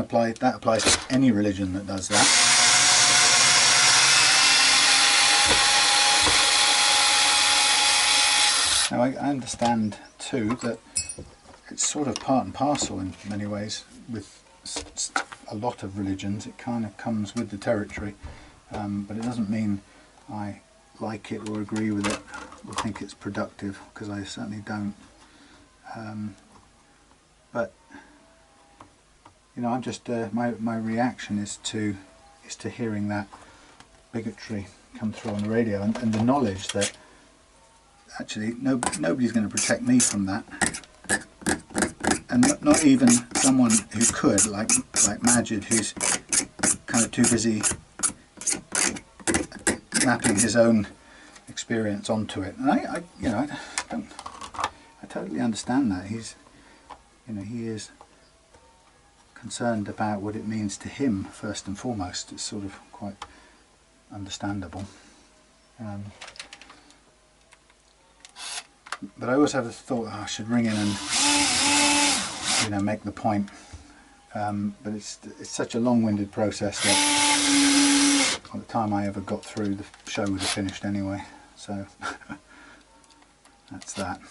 applies to any religion that does that. Now I understand too that it's sort of part and parcel in many ways with a lot of religions. It kind of comes with the territory, but it doesn't mean I like it or agree with it or think it's productive, because I certainly don't. But you know, I'm just my reaction is to hearing that bigotry come through on the radio, and the knowledge that actually nobody's going to protect me from that, and not even someone who could, like Majid, who's kind of too busy mapping his own experience onto it. And I totally understand that. He is concerned about what it means to him first and foremost. It's sort of quite understandable. But I always have a thought, I should ring in and make the point. But it's such a long-winded process that by the time I ever got through, the show would have finished anyway. So that's that.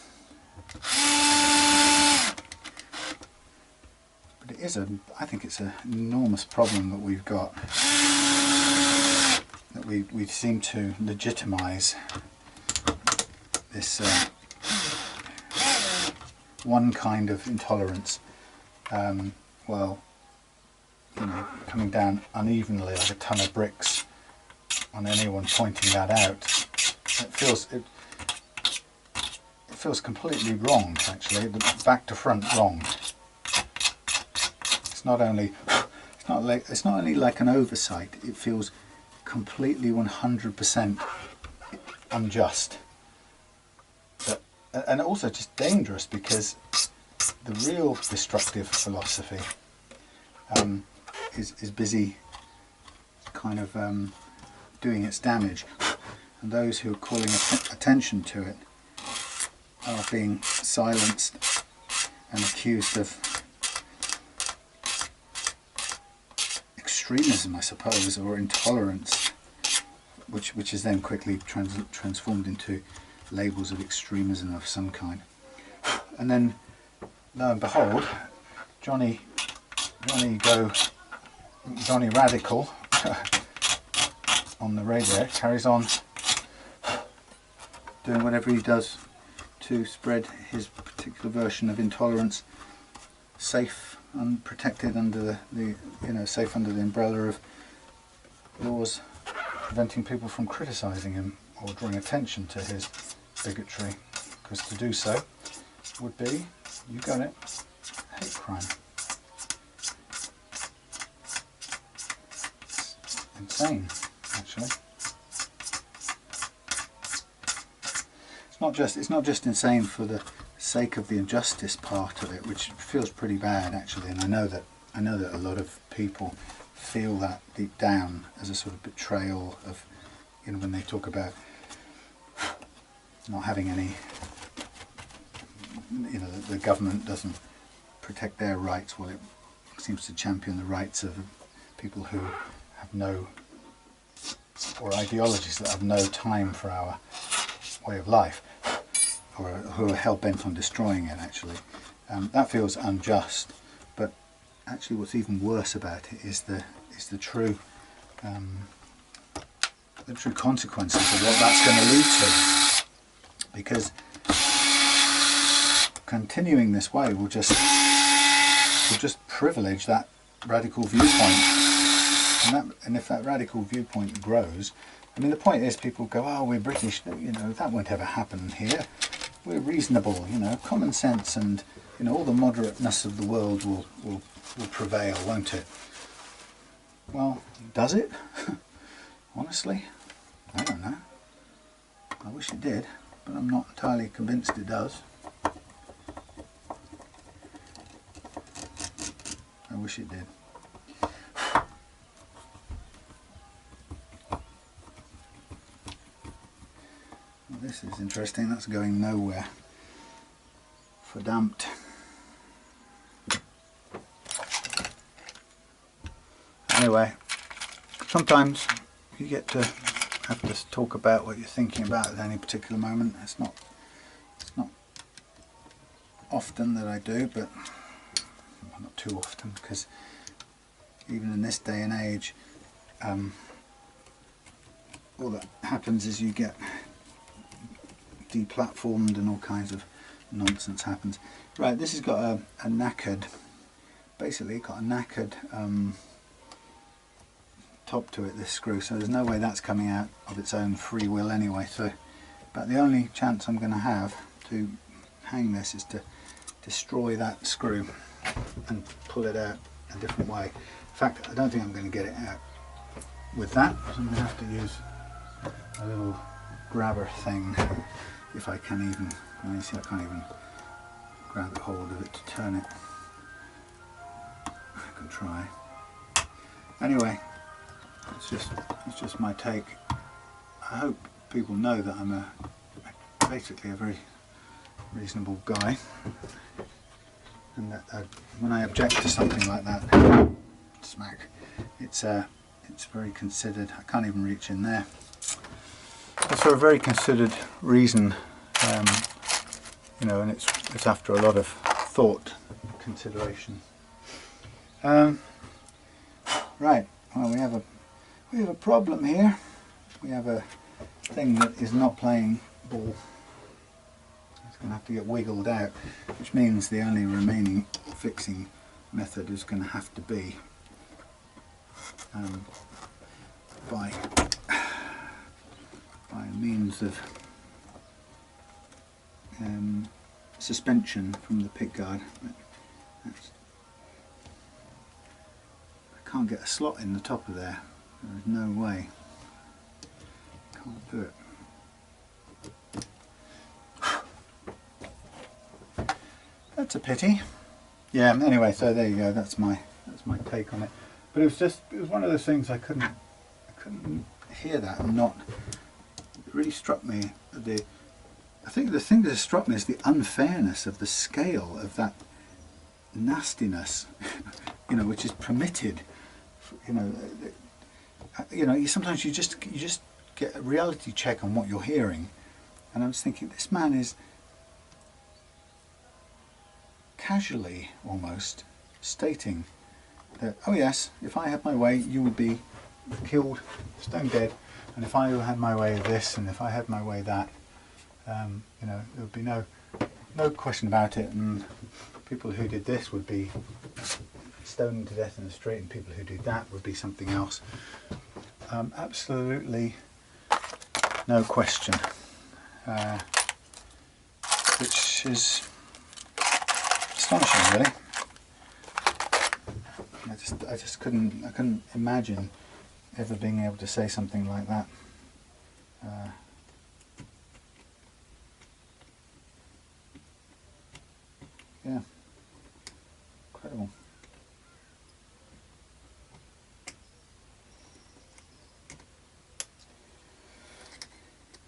But it is I think it's an enormous problem that we've got, that we seem to legitimise this one kind of intolerance, well, you know, coming down unevenly like a ton of bricks on anyone pointing that out, it feels completely wrong, actually, back to front wrong. It's not only like an oversight, it feels completely 100% unjust. And also just dangerous, because the real destructive philosophy is busy kind of doing its damage, and those who are calling attention to it are being silenced and accused of extremism, I suppose, or intolerance, which is then quickly transformed into labels of extremism of some kind. And then, lo and behold, Johnny Radical on the radio carries on doing whatever he does to spread his particular version of intolerance, safe and protected under safe under the umbrella of laws preventing people from criticising him or drawing attention to his bigotry, because to do so would be, you got it, hate crime. It's insane, actually. It's not just insane for the sake of the injustice part of it, which feels pretty bad actually, and I know that a lot of people feel that deep down as a sort of betrayal of, you know, when they talk about not having any, you know, the government doesn't protect their rights, well, it seems to champion the rights of people who have no, or ideologies that have no time for our way of life, or who are hell-bent on destroying it, actually. That feels unjust, but actually what's even worse about it is the true consequences of what that's going to lead to. Because continuing this way will just privilege that radical viewpoint, and if that radical viewpoint grows, I mean, the point is, people go, oh, we're British, you know, that won't ever happen here. We're reasonable, you know, common sense, and, you know, all the moderateness of the world will prevail, won't it? Well, does it? Honestly, I don't know. I wish it did, but I'm not entirely convinced it does. I wish it did. This is interesting, that's going nowhere. For damped. Anyway, sometimes you get to have to talk about what you're thinking about at any particular moment. It's not often that I do, but well, not too often, because even in this day and age, all that happens is you get deplatformed and all kinds of nonsense happens. Right, this has got a knackered, basically got a knackered top to it, this screw, so there's no way that's coming out of its own free will anyway. So, but the only chance I'm going to have to hang this is to destroy that screw and pull it out a different way. In fact, I don't think I'm going to get it out with that, so I'm going to have to use a little grabber thing, if I can even. You see, I can't even grab a hold of it to turn it. I can try. Anyway, it's just my take. I hope people know that I'm basically a very reasonable guy, and that when I object to something like that, smack, it's very considered. I can't even reach in there. It's for a very considered reason, you know, and it's after a lot of thought, consideration. Right. Well, we have a problem here. We have a thing that is not playing ball. It's going to have to get wiggled out, which means the only remaining fixing method is going to have to be by means of suspension from the pickguard. I can't get a slot in the top of there. There is no way. Can't do it. That's a pity. Yeah. Anyway, so there you go. That's my take on it. But it was one of those things I couldn't hear that and not. It really struck me. I think the thing that struck me is the unfairness of the scale of that nastiness, you know, which is permitted. Sometimes you just get a reality check on what you're hearing, and I was thinking, this man is casually almost stating that, oh yes, if I had my way, you would be killed, stone dead, and if I had my way of this, and if I had my way of that, there would be no question about it, and people who did this would be stoned to death in the street, and people who did that would be something else. Absolutely no question, which is astonishing, really. I just couldn't imagine ever being able to say something like that. Yeah, incredible.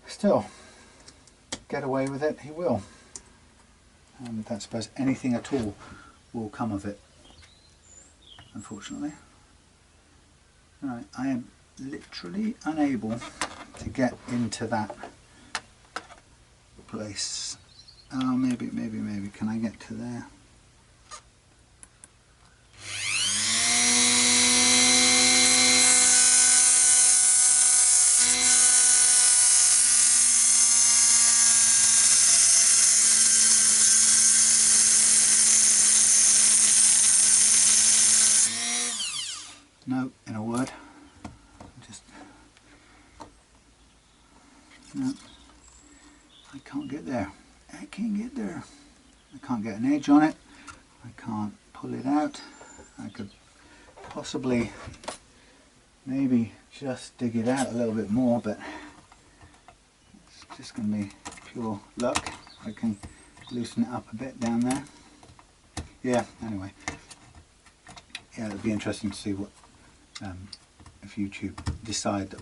Still, get away with it, he will. And I suppose anything at all will come of it, unfortunately. Right, I am literally unable to get into that place. Oh, maybe, can I get to there? No, in a word, no, I can't get there. I can't get there. I can't get an edge on it. I can't pull it out. I could possibly maybe just dig it out a little bit more, but it's just going to be pure luck. I can loosen it up a bit down there. Yeah, anyway. Yeah, it'll be interesting to see what if YouTube decide that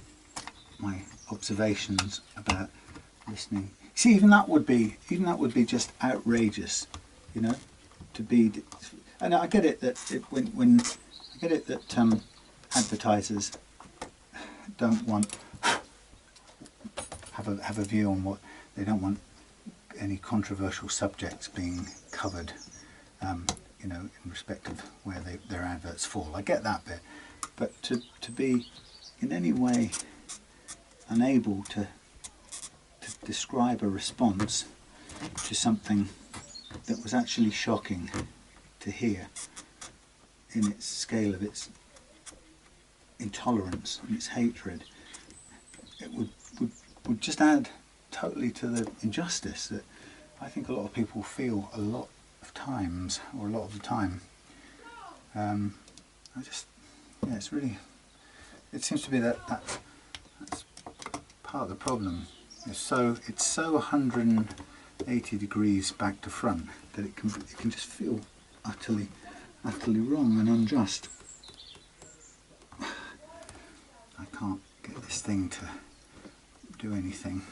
my observations about listening. See, even that would be just outrageous, you know, to be. And I get it that advertisers don't want have a view on what they don't want any controversial subjects being covered, you know, in respect of where their adverts fall. I get that bit, but to be in any way unable to describe a response to something that was actually shocking to hear in its scale of its intolerance and its hatred, it would just add totally to the injustice that I think a lot of people feel a lot of times, or a lot of the time. It's really, it seems to be that's part of the problem. It's so 180 degrees back to front that it can just feel utterly wrong and unjust. I can't get this thing to do anything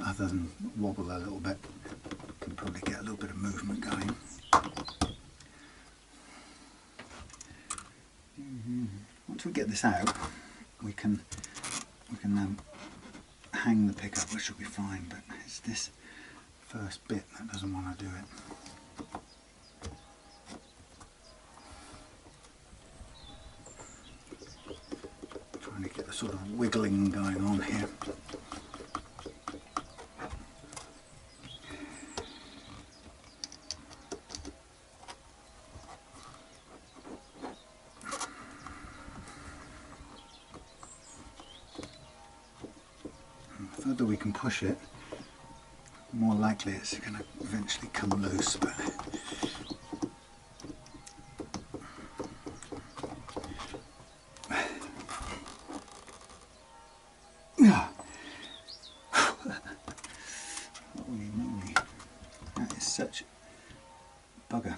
other than wobble a little bit. Can probably get a little bit of movement going. Once we get this out, we can hang the pickup, which will be fine, but it's this first bit that doesn't want to do it. Trying to get a sort of wiggling going on here. further we can push it, the more likely it's going to eventually come loose. But holy moly, that is such a bugger.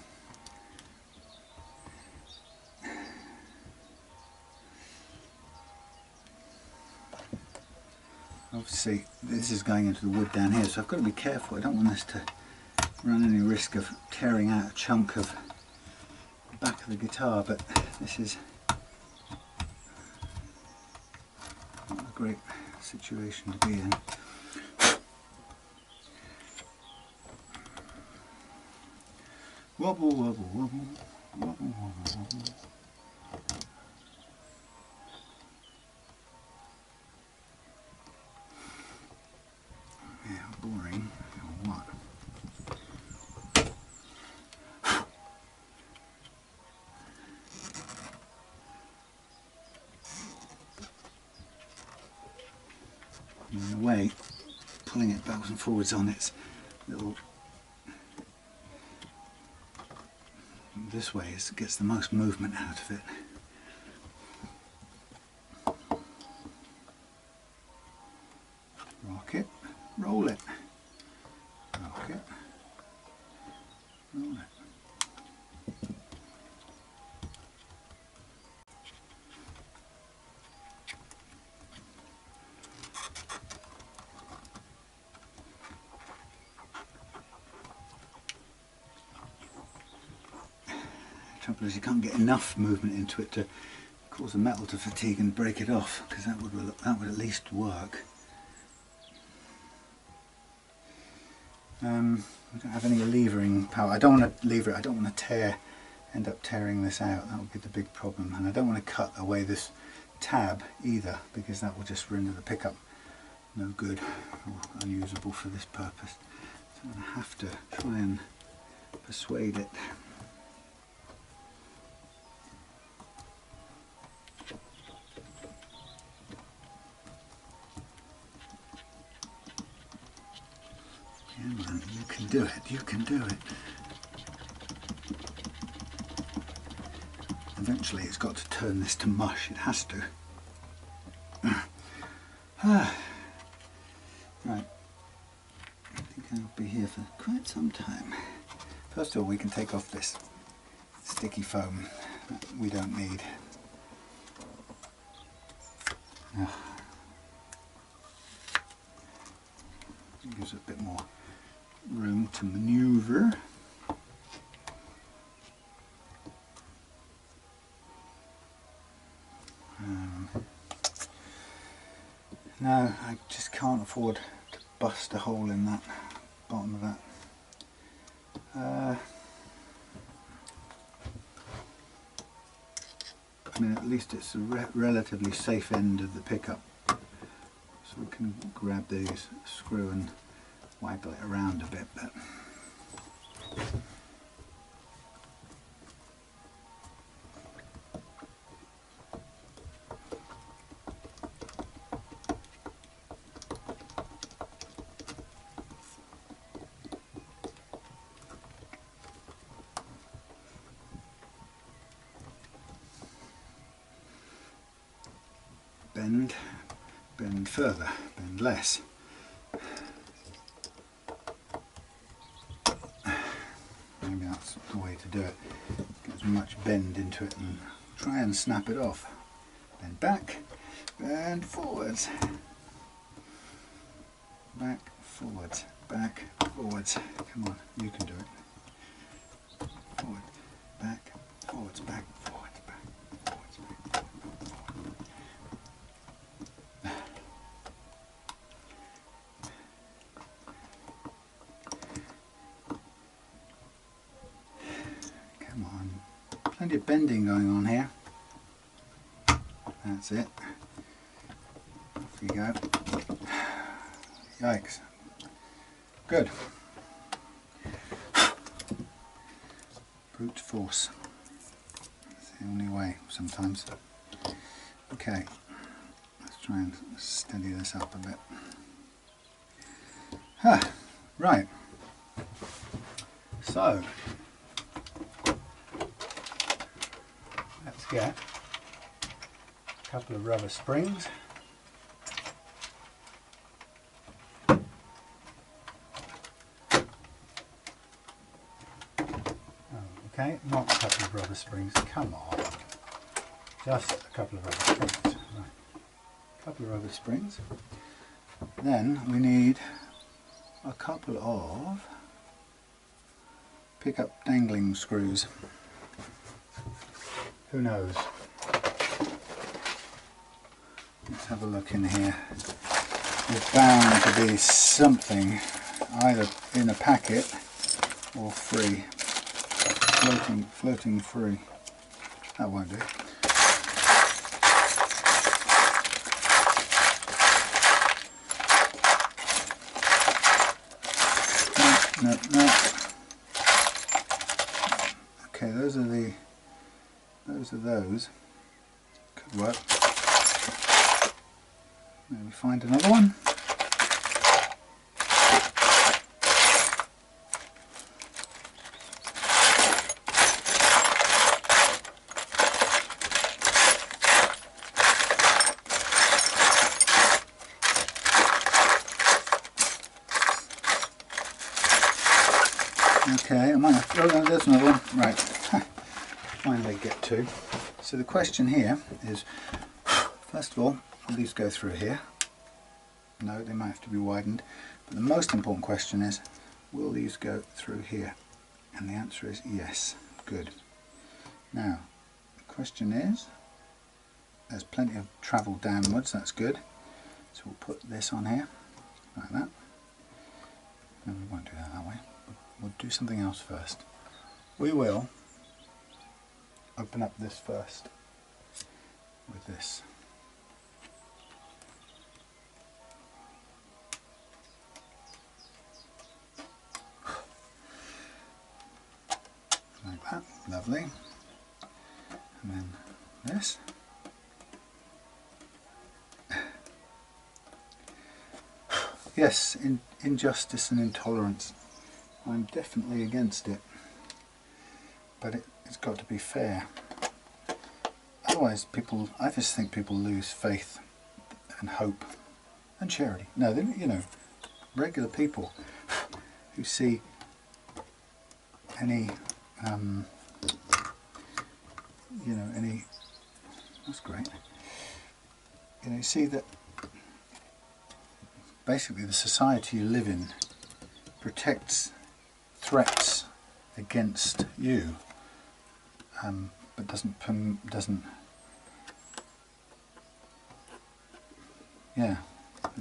Obviously this is going into the wood down here, so I've got to be careful. I don't want this to run any risk of tearing out a chunk of the back of the guitar, but this is not a great situation to be in. Wobble, wobble, wobble, wobble, wobble, wobble. Boring or what? In a way, pulling it backwards and forwards on its little this way gets the most movement out of it. Rock it. Roll it. Rock it. Roll it. The trouble is you can't get enough movement into it to cause the metal to fatigue and break it off, because that would at least work. We don't have any levering power. I don't want to lever it. I don't want to end up tearing this out. That would be the big problem. And I don't want to cut away this tab either, because that will just render the pickup no good or unusable for this purpose. So I'm going to have to try and persuade it. You can do it, you can do it. Eventually it's got to turn this to mush, it has to. Right, I think I'll be here for quite some time. First of all, we can take off this sticky foam that we don't need. Gives it a bit more room to maneuver. No, I just can't afford to bust a hole in that bottom of that. I mean, at least it's a relatively safe end of the pickup, so we can grab these screw and wiggle it around a bit. But bend further, bend less. Maybe that's the way to do it. Get as much bend into it and try and snap it off. Bend back, bend forwards. Back, forwards, back, forwards. Come on, you can do it. Forward, back, forwards, back, forwards, back, forwards, back, forward. Come on, plenty of bending going on here. That's it. Off you go. Yikes. Good. Brute force. That's the only way sometimes. Okay, let's try and steady this up a bit. Right, so let's get a couple of rubber springs. Okay, not a couple of rubber springs, come on. Just a couple of rubber springs. Right. A couple of rubber springs. Then we need a couple of pick-up dangling screws. Who knows? Let's have a look in here. There's bound to be something either in a packet or free. Floating free. That won't do. No. Okay, those are those. Could work. Maybe find another one. Okay, I might have, oh no, there's another one. Right, finally get to. So the question here is, first of all, will these go through here? No, they might have to be widened. But the most important question is, will these go through here? And the answer is yes. Good. Now, the question is, there's plenty of travel downwards, that's good. So we'll put this on here, like that. No, we won't do that way. We'll do something else first. We will open up this first with this. Like that, lovely. And then this. Yes, injustice and intolerance. I'm definitely against it, but it's got to be fair. Otherwise, I just think people lose faith and hope and charity. No, you know, regular people who see any, that's great. You know, you see that basically the society you live in protects threats against you, but doesn't it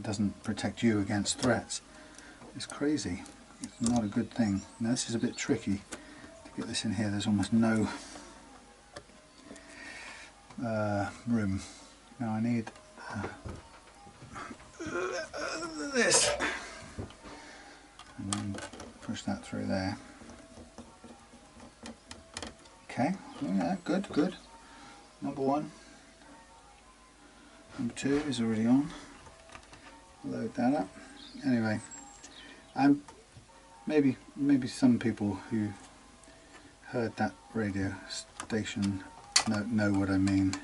doesn't protect you against threats. It's crazy. It's not a good thing. Now this is a bit tricky to get this in here. There's almost no room. Now I need this, and then push that through there. Okay, oh yeah, good. Number one. Number two is already on. Load that up. Anyway, maybe some people who heard that radio station know what I mean,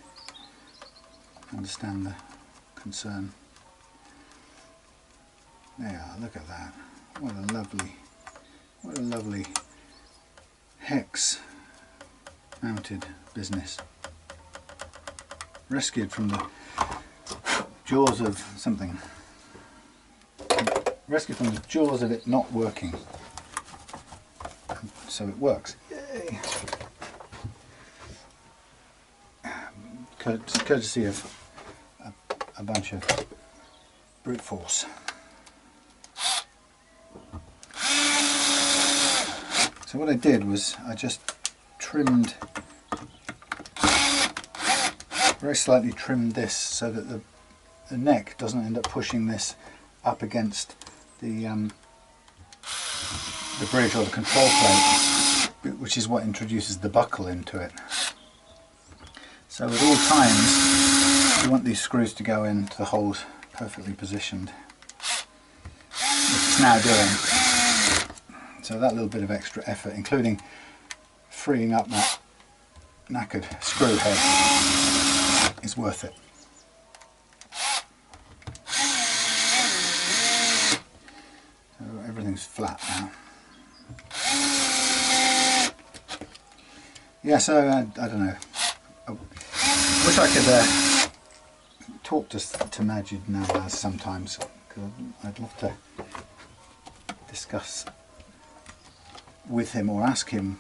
understand the concern. There, look at that. What a lovely hex mounted business. Rescued from the jaws of something. Rescued from the jaws of it not working. So it works. Yay! Courtesy of a bunch of brute force. So what I did was I just very slightly trimmed this so that the neck doesn't end up pushing this up against the bridge or the control plate, which is what introduces the buckle into it. So at all times you want these screws to go into the holes perfectly positioned. It's it's now doing. So that little bit of extra effort, including freeing up that knackered screw head, is worth it. So everything's flat now. Yeah, so I don't know. I wish I could talk to Majid Nawaz sometimes, because I'd love to discuss with him or ask him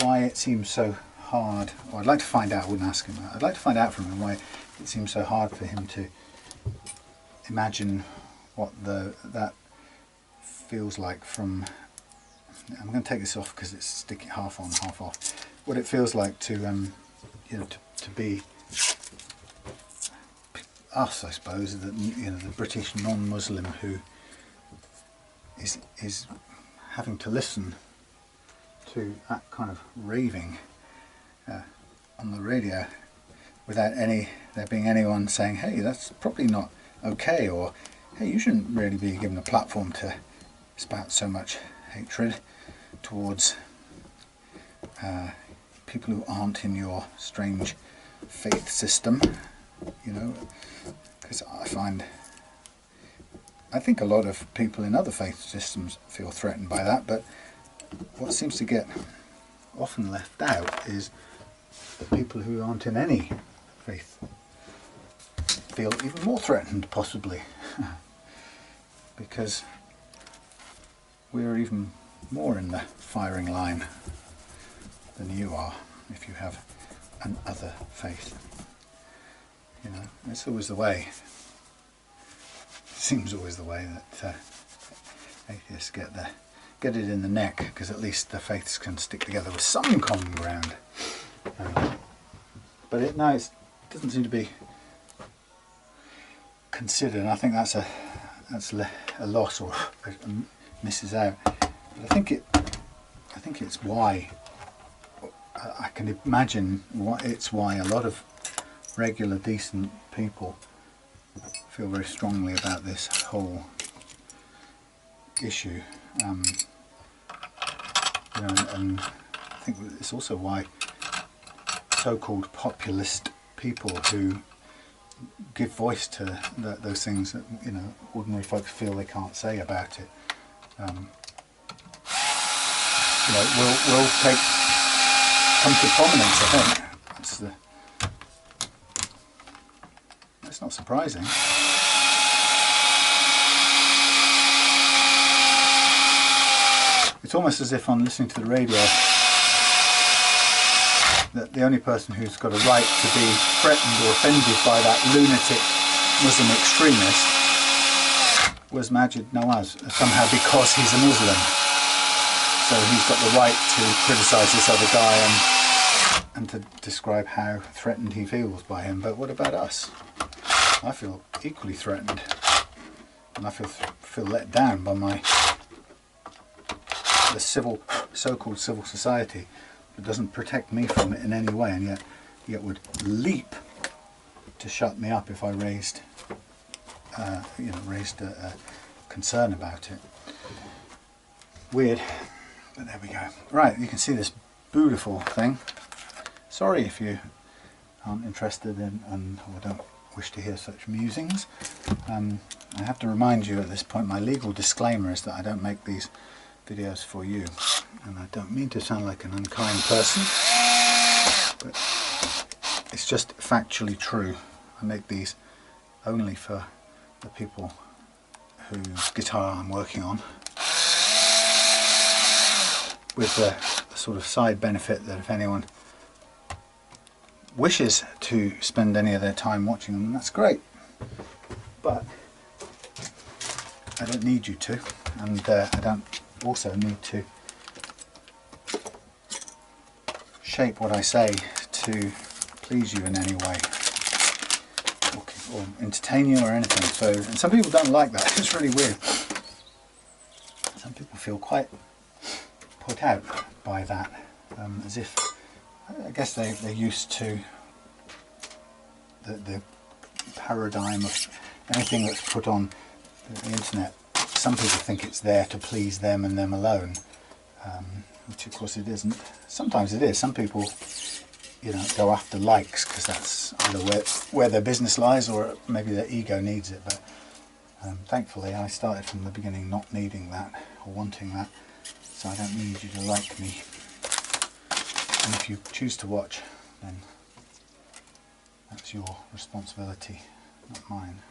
why it seems so hard. Well, I'd like to find out. I wouldn't ask him. I'd like to find out from him why it seems so hard for him to imagine what that feels like from. I'm going to take this off because it's sticking half on, half off. What it feels like to, you know, to be us, I suppose, the British non-Muslim who is having to listen to that kind of raving on the radio without there being anyone saying, hey, that's probably not okay, or hey, you shouldn't really be given a platform to spout so much hatred towards people who aren't in your strange faith system, you know, because I think a lot of people in other faith systems feel threatened by that, but what seems to get often left out is the people who aren't in any faith feel even more threatened, possibly, because we're even more in the firing line than you are if you have an other faith. You know, it's always the way. It seems always the way that atheists get it in the neck, because at least the faiths can stick together with some common ground. But it doesn't seem to be considered, and I think that's a loss, or misses out. But I think it's why I can imagine why a lot of regular decent people feel very strongly about this whole issue. You know, and I think it's also why so-called populist people who give voice to those things that, you know, ordinary folks feel they can't say about it, you know, will come to prominence. I think that's not surprising. It's almost as if on listening to the radio that the only person who's got a right to be threatened or offended by that lunatic Muslim extremist was Majid Nawaz, somehow, because he's a Muslim. So he's got the right to criticise this other guy and to describe how threatened he feels by him. But what about us? I feel equally threatened, and I feel let down by the so-called civil society that doesn't protect me from it in any way, and yet would leap to shut me up if I raised a concern about it. Weird, but there we go. Right, you can see this beautiful thing. Sorry if you aren't interested in or don't wish to hear such musings. I have to remind you at this point, my legal disclaimer is that I don't make these videos for you, and I don't mean to sound like an unkind person, but it's just factually true. I make these only for the people whose guitar I'm working on, with the sort of side benefit that if anyone wishes to spend any of their time watching them, that's great, but I don't need you to, and I don't also need to shape what I say to please you in any way, or entertain you or anything. So, and some people don't like that. It's really weird. Some people feel quite put out by that, as if, I guess they're used to the paradigm of anything that's put on the internet, some people think it's there to please them and them alone, which of course it isn't. Sometimes it is. Some people, you know, go after likes because that's either where their business lies or maybe their ego needs it. But thankfully I started from the beginning not needing that or wanting that, so I don't need you to like me. And if you choose to watch, then that's your responsibility, not mine.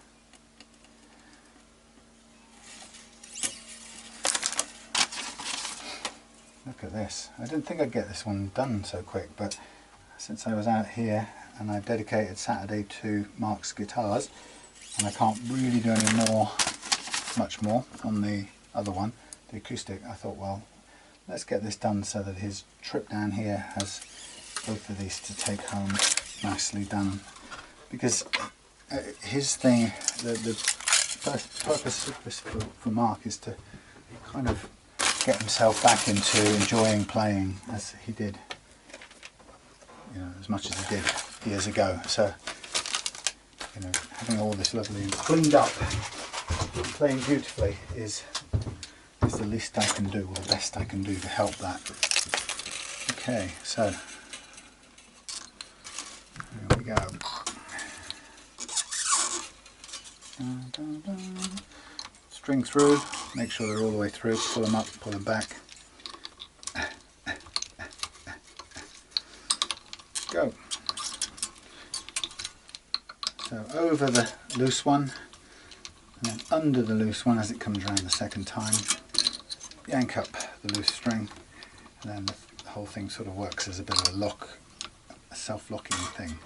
Look at this. I didn't think I'd get this one done so quick, but since I was out here and I dedicated Saturday to Mark's guitars, and I can't really do much more on the other one, the acoustic, I thought, well, let's get this done so that his trip down here has both of these to take home nicely done. Because his thing, the purpose for Mark is to kind of get himself back into enjoying playing as he did, you know, as much as he did years ago. So, you know, having all this lovely cleaned up, playing beautifully is the least I can do, or the best I can do to help that. Okay, so here we go. String through, make sure they're all the way through, pull them up, pull them back. Go. So over the loose one, and then under the loose one as it comes around the second time, yank up the loose string, and then the whole thing sort of works as a bit of a lock, a self-locking thing.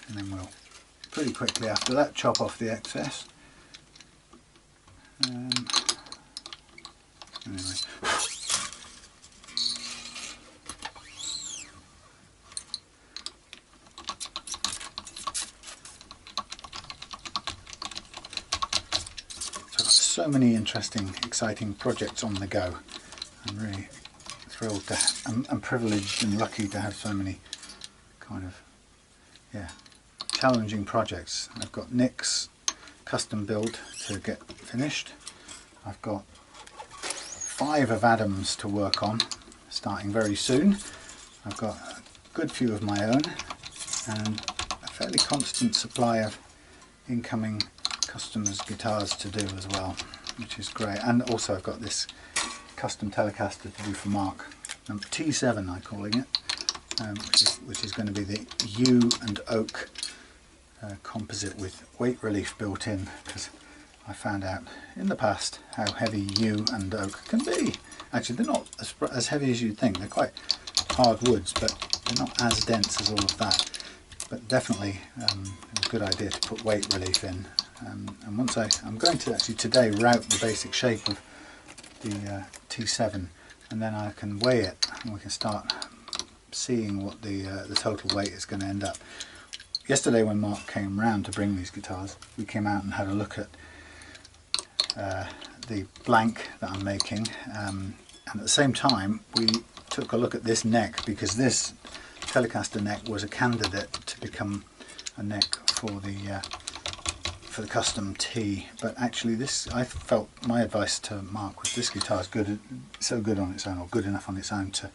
And then we'll pretty quickly after that chop off the excess. Anyway. So many interesting, exciting projects on the go. I'm really thrilled to, I'm privileged and lucky to have so many kind of, yeah, challenging projects. I've got Nick's custom build to get finished. I've got 5 of Adam's to work on, starting very soon. I've got a good few of my own and a fairly constant supply of incoming customers' guitars to do as well, which is great. And also I've got this custom Telecaster to do for Mark, T7 I'm calling it, which is going to be the yew and oak composite with weight relief built in, because I found out in the past how heavy yew and oak can be. Actually, they're not as heavy as you'd think. They're quite hard woods, but they're not as dense as all of that. But definitely it was a good idea to put weight relief in. And once I'm going to actually today route the basic shape of the T7, and then I can weigh it and we can start seeing what the total weight is going to end up. Yesterday when Mark came round to bring these guitars, we came out and had a look at the blank that I'm making, and at the same time we took a look at this neck, because this Telecaster neck was a candidate to become a neck for the custom T. But actually this, I felt, my advice to Mark was this guitar is good, so good on its own, or good enough on its own to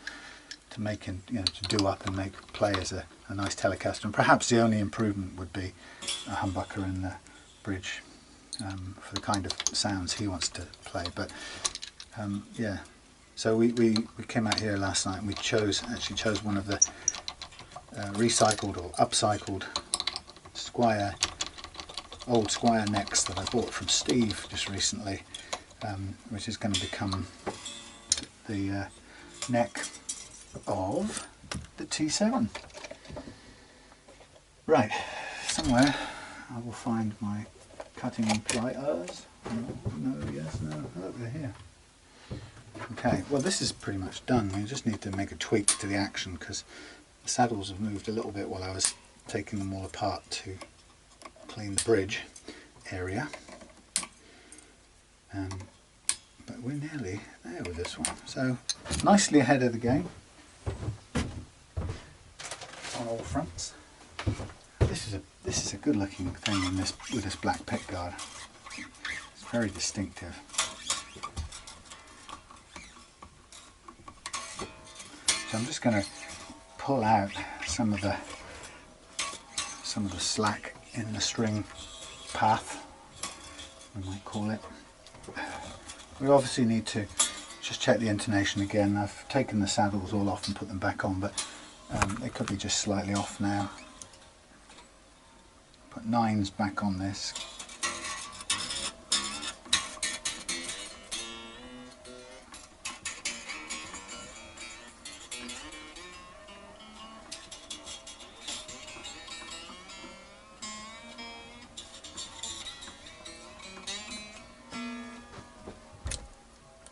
make it, you know, to do up and make play as a nice Telecaster. And perhaps the only improvement would be a humbucker in the bridge for the kind of sounds he wants to play. But yeah, so we came out here last night and we actually chose one of the recycled or upcycled old Squier necks that I bought from Steve just recently, which is going to become the neck of the T7. Right, somewhere I will find my cutting pliers. No, yes, no, oh, they're here. Okay, well this is pretty much done. We just need to make a tweak to the action because the saddles have moved a little bit while I was taking them all apart to clean the bridge area. But we're nearly there with this one. So nicely ahead of the game on all fronts. This this is a good looking thing in this with this black pickguard. It's very distinctive. So I'm just going to pull out some of the slack in the string path, we might call it. We obviously need to just check the intonation again. I've taken the saddles all off and put them back on, but they could be just slightly off now. Put 9s back on this.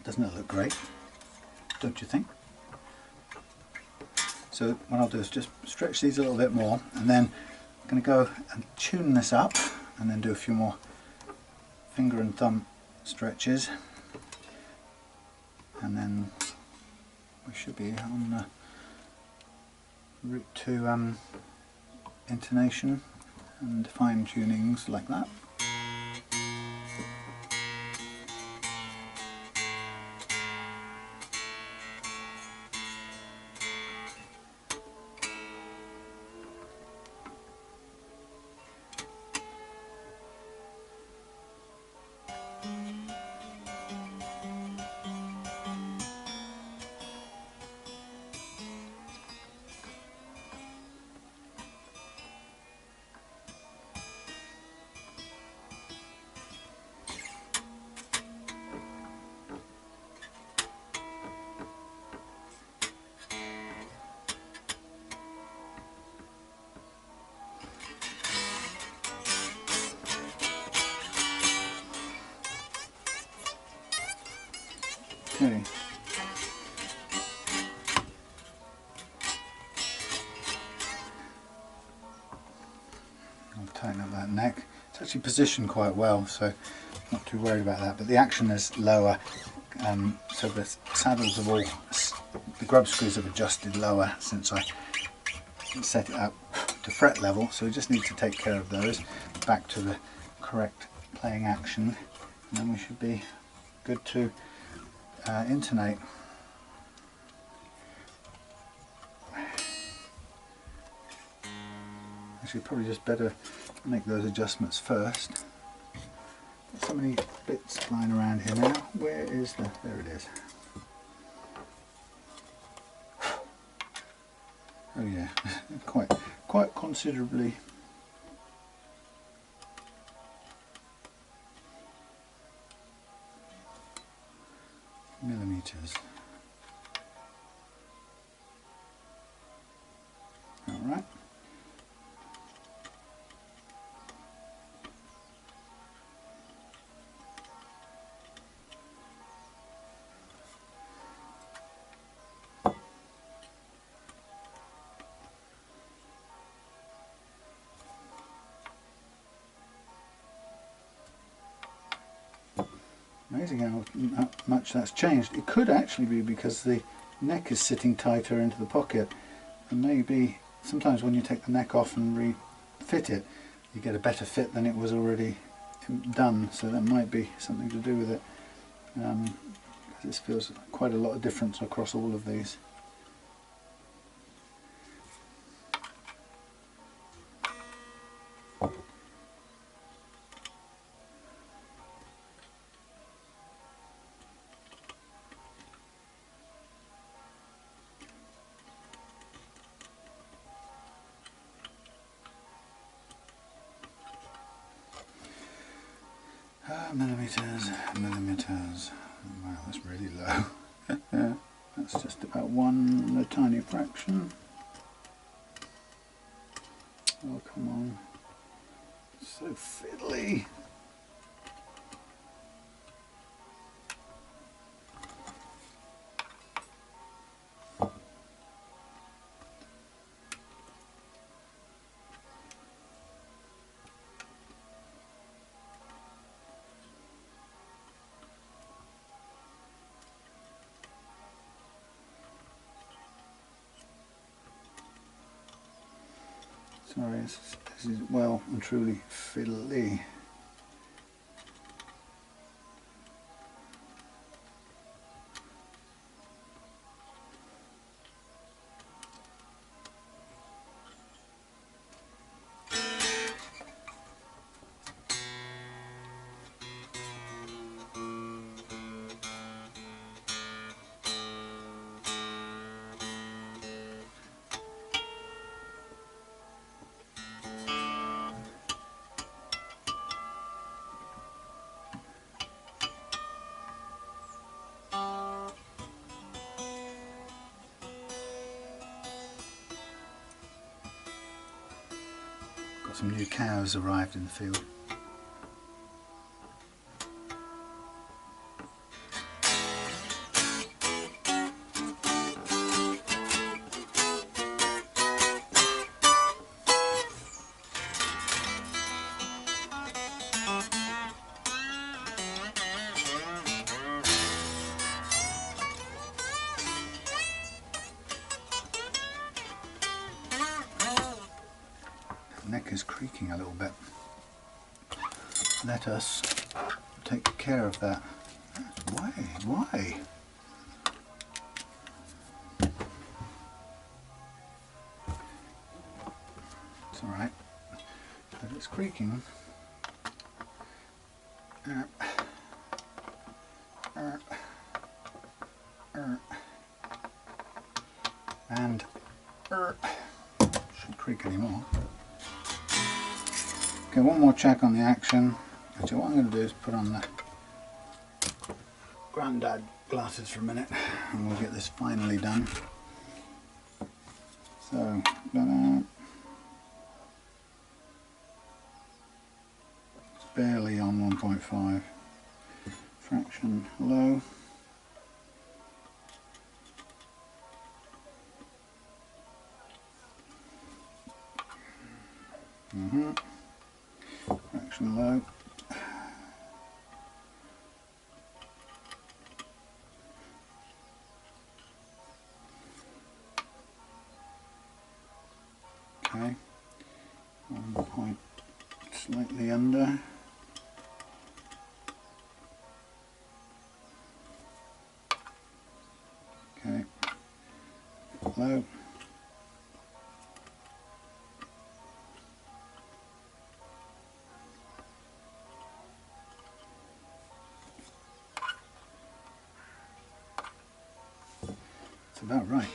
Doesn't it look great? Don't you think? So what I'll do is just stretch these a little bit more, and then I'm going to go and tune this up and then do a few more finger and thumb stretches, and then we should be on route to intonation and fine tunings like that. Okay. I'll tighten up that neck. It's actually positioned quite well, so not too worried about that. But the action is lower, so the saddles have all, the grub screws have adjusted lower since I set it up to fret level. So we just need to take care of those back to the correct playing action, and then we should be good to intonate. Actually, probably just better make those adjustments first. There's so many bits flying around here now. Where is the? There it is. Oh yeah, quite considerably. Millimeters. All right. Amazing how much that's changed. It could actually be because the neck is sitting tighter into the pocket, and maybe sometimes when you take the neck off and refit it, you get a better fit than it was already done, so that might be something to do with it. This feels quite a lot of difference across all of these. Millimeters. Wow, that's really low. That's just about one, a tiny fraction. Oh, come on. So fiddly. Sorry, this is well and truly fiddly. Got some new cows arrived in the field. Neck is creaking a little bit. Let us take care of that. Why? It's alright, but it's creaking. And shouldn't creak anymore. Okay, one more check on the action. Actually, what I'm going to do is put on the Grandad glasses for a minute and we'll get this finally done. So, it's barely on 1.5. Fraction low. Fraction low. Okay, 1 point slightly under. Okay, low. That's about right.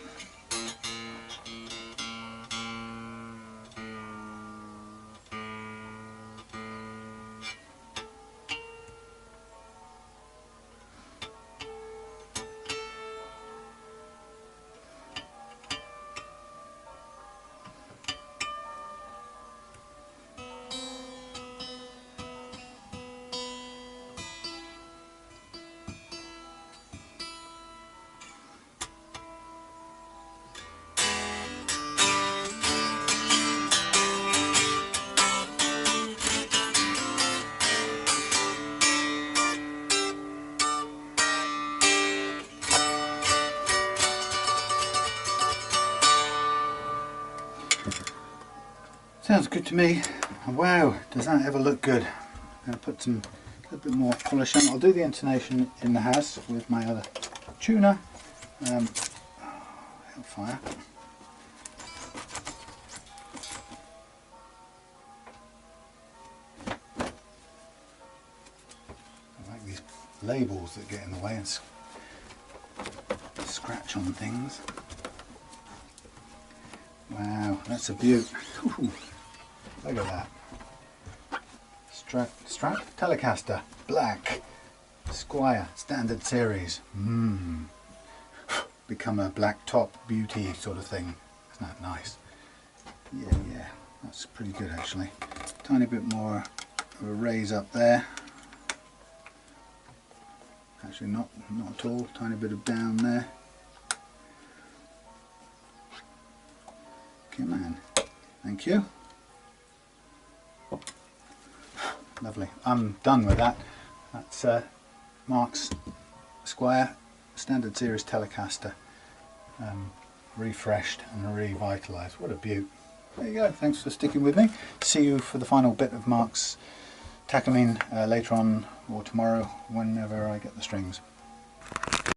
Sounds good to me. Wow, does that ever look good? I'm going to put a little bit more polish on. I'll do the intonation in the house with my other tuner. Hellfire. I like these labels that get in the way and scratch on things. Wow, that's a beaut. Ooh, look at that. Strap Telecaster, black, Squier Standard series. Become a black top beauty sort of thing. Isn't that nice? Yeah, that's pretty good actually. Tiny bit more of a raise up there. Actually not at all, tiny bit of down there. Okay, man. Thank you. Lovely. I'm done with that. That's Mark's Squier Standard Series Telecaster, refreshed and revitalised. What a beaut. there you go. Thanks for sticking with me. See you for the final bit of Mark's Takamine later on, or tomorrow, whenever I get the strings.